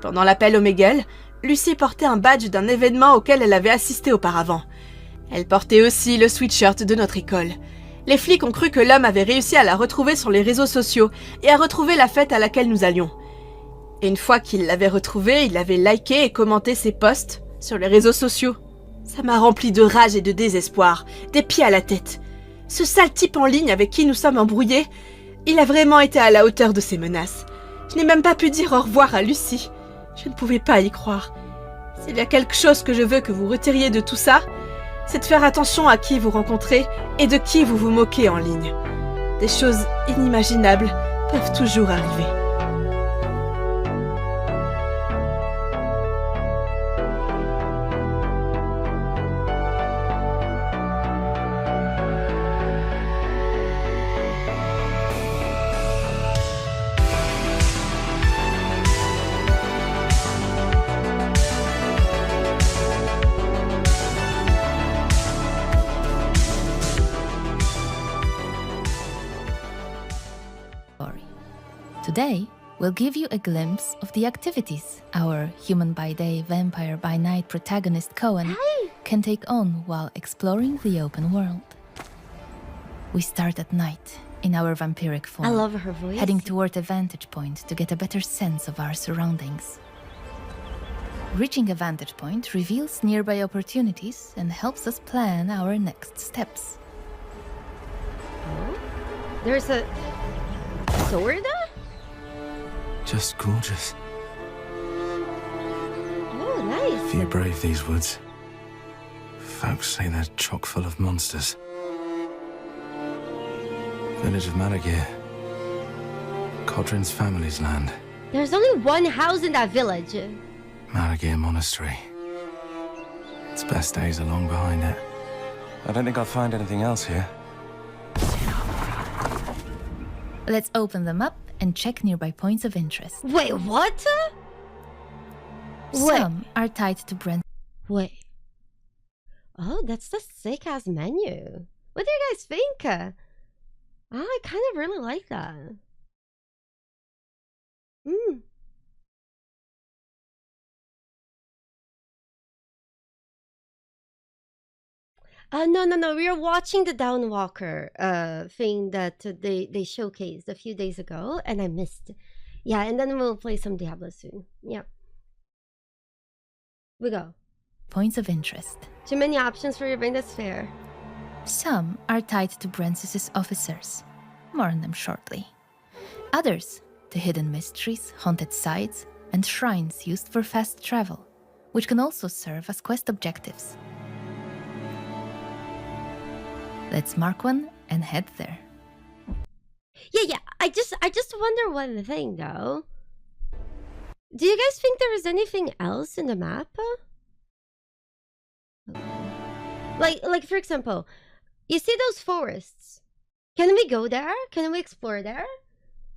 Pendant l'appel Omegle, Lucy portait un badge d'un événement auquel elle avait assisté auparavant. Elle portait aussi le sweatshirt de notre école. Les flics ont cru que l'homme avait réussi à la retrouver sur les réseaux sociaux et à retrouver la fête à laquelle nous allions. Et une fois qu'il l'avait retrouvée, il avait liké et commenté ses posts sur les réseaux sociaux. Ça m'a rempli de rage et de désespoir, des pieds à la tête. Ce sale type en ligne avec qui nous sommes embrouillés, il a vraiment été à la hauteur de ses menaces. Je n'ai même pas pu dire au revoir à Lucy. Je ne pouvais pas y croire. S'il y a quelque chose que je veux que vous retiriez de tout ça, c'est de faire attention à qui vous rencontrez et de qui vous vous moquez en ligne. Des choses inimaginables peuvent toujours arriver. Today, we'll give you a glimpse of the activities our human by day, vampire by night protagonist Cohen can take on while exploring the open world. We start at night in our vampiric form, I love her voice. heading toward a vantage point to get a better sense of our surroundings. Reaching a vantage point reveals nearby opportunities and helps us plan our next steps. There's a sword? Just gorgeous. Oh, nice. Few brave these woods. Folks say they're chock full of monsters. Village of Malagir. Codrin's family's land. There's only one house in that village. Malagir Monastery. Its best days are long behind it. I don't think I'll find anything else here. Let's open them up and check nearby points of interest. Wait, what? Wait. Some are tied to Brent. Wait. Oh, that's the sick-ass menu. What do you guys think? I kind of really like that. No. We were watching the Downwalker thing that they showcased a few days ago, and I missed. Yeah, and then we'll play some Diablo soon. Yeah. We go. Points of interest. Too many options for your brain, that's fair. Some are tied to Brent's officers. More on them shortly. Others to hidden mysteries, haunted sites, and shrines used for fast travel, which can also serve as quest objectives. Let's mark one and head there. Yeah. I just wonder one thing though. Do you guys think there is anything else in the map? Like for example, you see those forests? Can we go there? Can we explore there?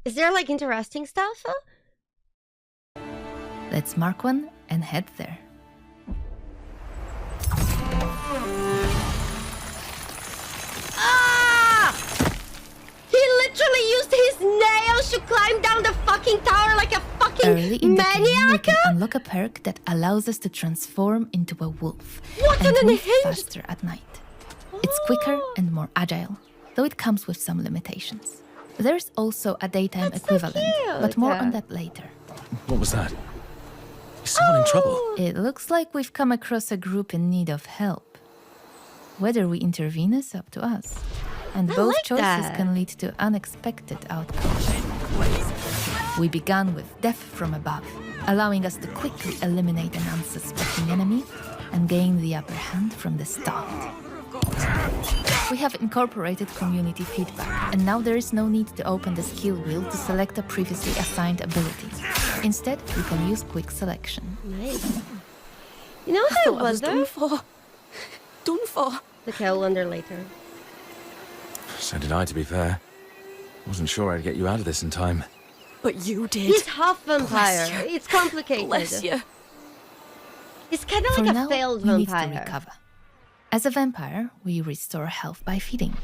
Is there like interesting stuff? Let's mark one and head there. He literally used his nails to climb down the fucking tower like a fucking Early in the game, we maniac! can unlock a perk that allows us to transform into a wolf What and an move unhinged- faster at night. It's quicker and more agile, though it comes with some limitations. There's also a daytime That's so equivalent, but cute. more on that later. What was that? Is someone in trouble? It looks like we've come across a group in need of help. Whether we intervene is up to us, and I both like choices that. can lead to unexpected outcomes. We began with death from above, allowing us to quickly eliminate an unsuspecting enemy and gain the upper hand from the start. We have incorporated community feedback, and now there is no need to open the skill wheel to select a previously assigned ability. Instead, we can use quick selection. Nice. You know what I wonder? Done for. Okay, I'll wonder later. So did I, to be fair. Wasn't sure I'd get you out of this in time. But you did. He's half vampire. Bless you. It's complicated. Bless you. He's kind of For like a now, failed we need to vampire. recover. As a vampire, we restore health by feeding.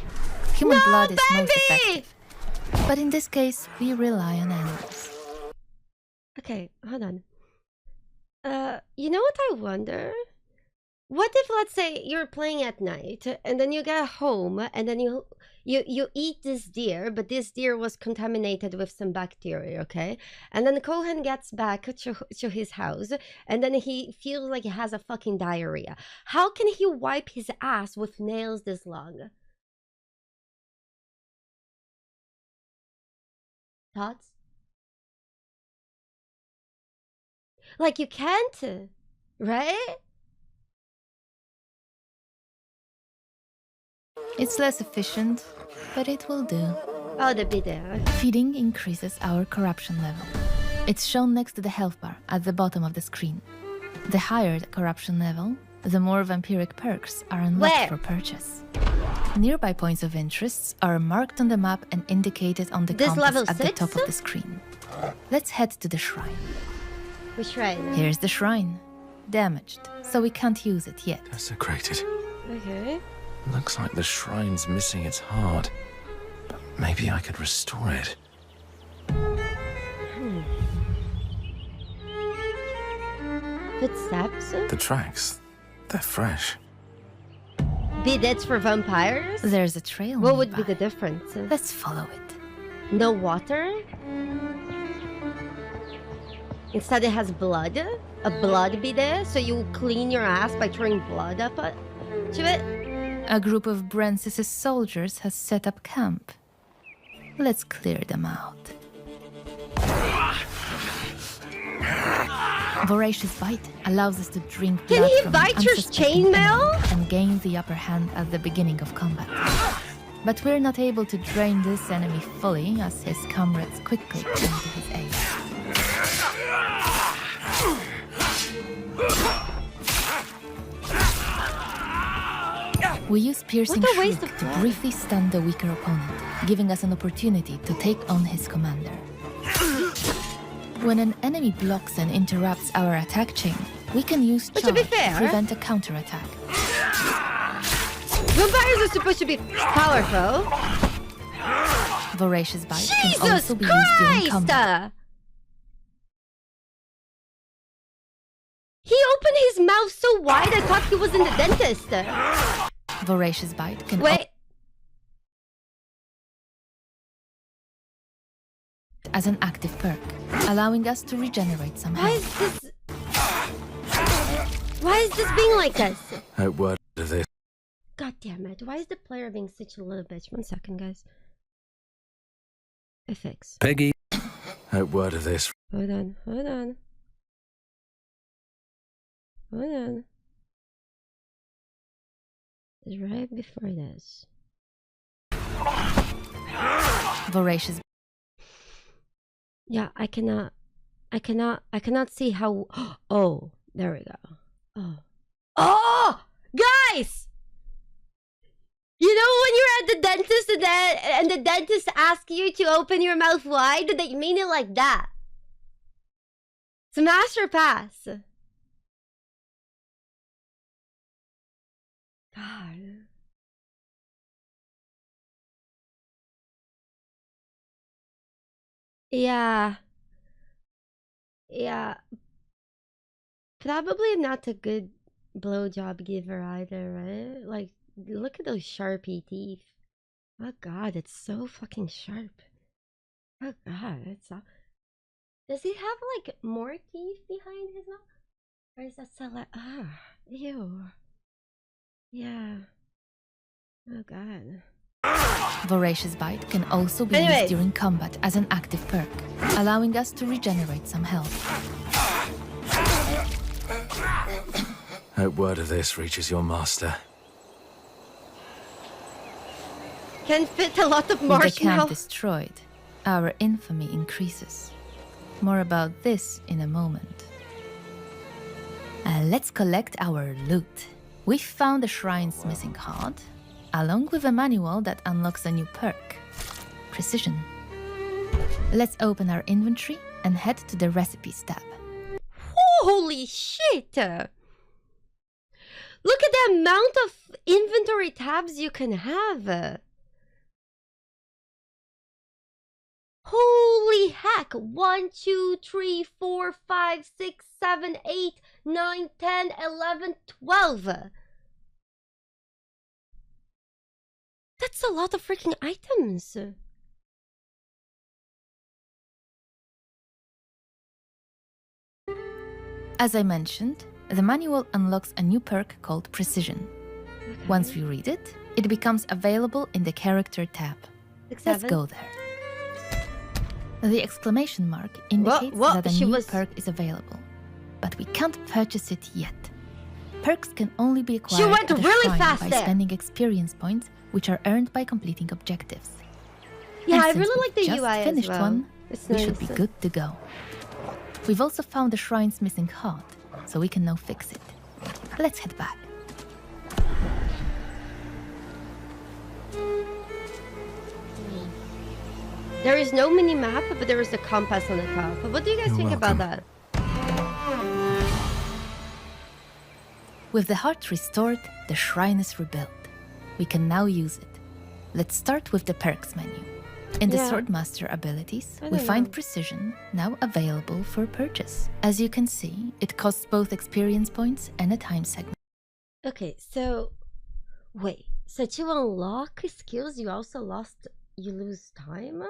Human blood is most effective, but in this case, we rely on animals. Okay, hold on. You know what I wonder? What if, let's say, you're playing at night and then you get home and then you eat this deer, but this deer was contaminated with some bacteria, okay? And then Cohen gets back to his house and then he feels like he has a fucking diarrhea. How can he wipe his ass with nails this long? Thoughts? Like, you can't, right? It's less efficient, but it will do. Oh, the bidet. Feeding increases our corruption level. It's shown next to the health bar at the bottom of the screen. The higher the corruption level, the more vampiric perks are unlocked Where? for purchase. Nearby points of interest are marked on the map and indicated on the This compass level at the 6? top of the screen. Let's head to the shrine. Which shrine? Here's the shrine. Damaged, so we can't use it yet. Desecrated. Okay. Looks like the shrine's missing its heart. But maybe I could restore it. Footsteps? The tracks, they're fresh. Bidets for vampires? There's a trail What would be nearby. the difference? Let's follow it. No water? Instead it has blood? A blood bidet? So you clean your ass by throwing blood up to it? A group of Brancis' soldiers has set up camp. Let's clear them out. Voracious Bite allows us to drink Can blood he from bite your unsuspecting chainmail? enemies and gain the upper hand at the beginning of combat. But we're not able to drain this enemy fully, as his comrades quickly come to his aid. We use Piercing What a waste Shriek of to blood. briefly stun the weaker opponent, giving us an opportunity to take on his commander. When an enemy blocks and interrupts our attack chain, we can use But charge to be fair- prevent a counterattack. Vampires are supposed to be powerful. Voracious Bite can Jesus also be used during combat. Christ! He opened his mouth so wide I thought he was in the dentist. Voracious Bite can Wait, as an active perk, allowing us to regenerate some why health. is this... Why is this being like this? Hope word of this. God damn it. Why is the player being such a little bitch? 1 second, guys. FX. Peggy. Hope word of this. Hold on, hold on. Hold on. It's right before this. Voracious Yeah, I cannot see how. Oh, there we go. Oh, guys! You know when you're at the dentist and the dentist asks you to open your mouth wide, they mean it like that. It's a master pass. God. Yeah. Yeah. Probably not a good blowjob giver either, right? Like, look at those sharpie teeth. Oh god, it's so fucking sharp. Oh god, it's so... Does he have like more teeth behind his mouth? Or is that so like, ew. Yeah. Oh god. Voracious Bite can also be Anyways. used during combat as an active perk, allowing us to regenerate some health. Hope word of this reaches your master. Can fit a lot of With the camp marshmallow. destroyed, our infamy increases. More about this in a moment. Let's collect our loot. We found the shrine's missing heart, along with a manual that unlocks a new perk. Precision. Let's open our inventory and head to the recipes tab. Holy shit! Look at the amount of inventory tabs you can have. Holy heck! 1, 2, 3, 4, 5, 6, 7, 8, 9, 10, 11, 12. That's a lot of freaking items. As I mentioned, the manual unlocks a new perk called Precision. Okay. Once you read it, it becomes available in the Character tab. 6, Let's 7. go there. The exclamation mark indicates What? that a She new was- perk is available, but we can't purchase it yet. Perks can only be acquired went at a really shrine fast by there. spending experience points, which are earned by completing objectives. Yeah, And I since really we've like the just UI as finished well. one, It's we nice. should be good to go. We've also found the shrine's missing heart, so we can now fix it. Let's head back. There is no mini map, but there is a compass on the top. What do you guys You're think about welcome. that? With the heart restored, the shrine is rebuilt. We can now use it. Let's start with the perks menu. In the Yeah. Swordmaster abilities, I we don't find know. Precision now available for purchase. As you can see, it costs both experience points and a time segment. Okay, so wait. So to unlock skills, you lose time?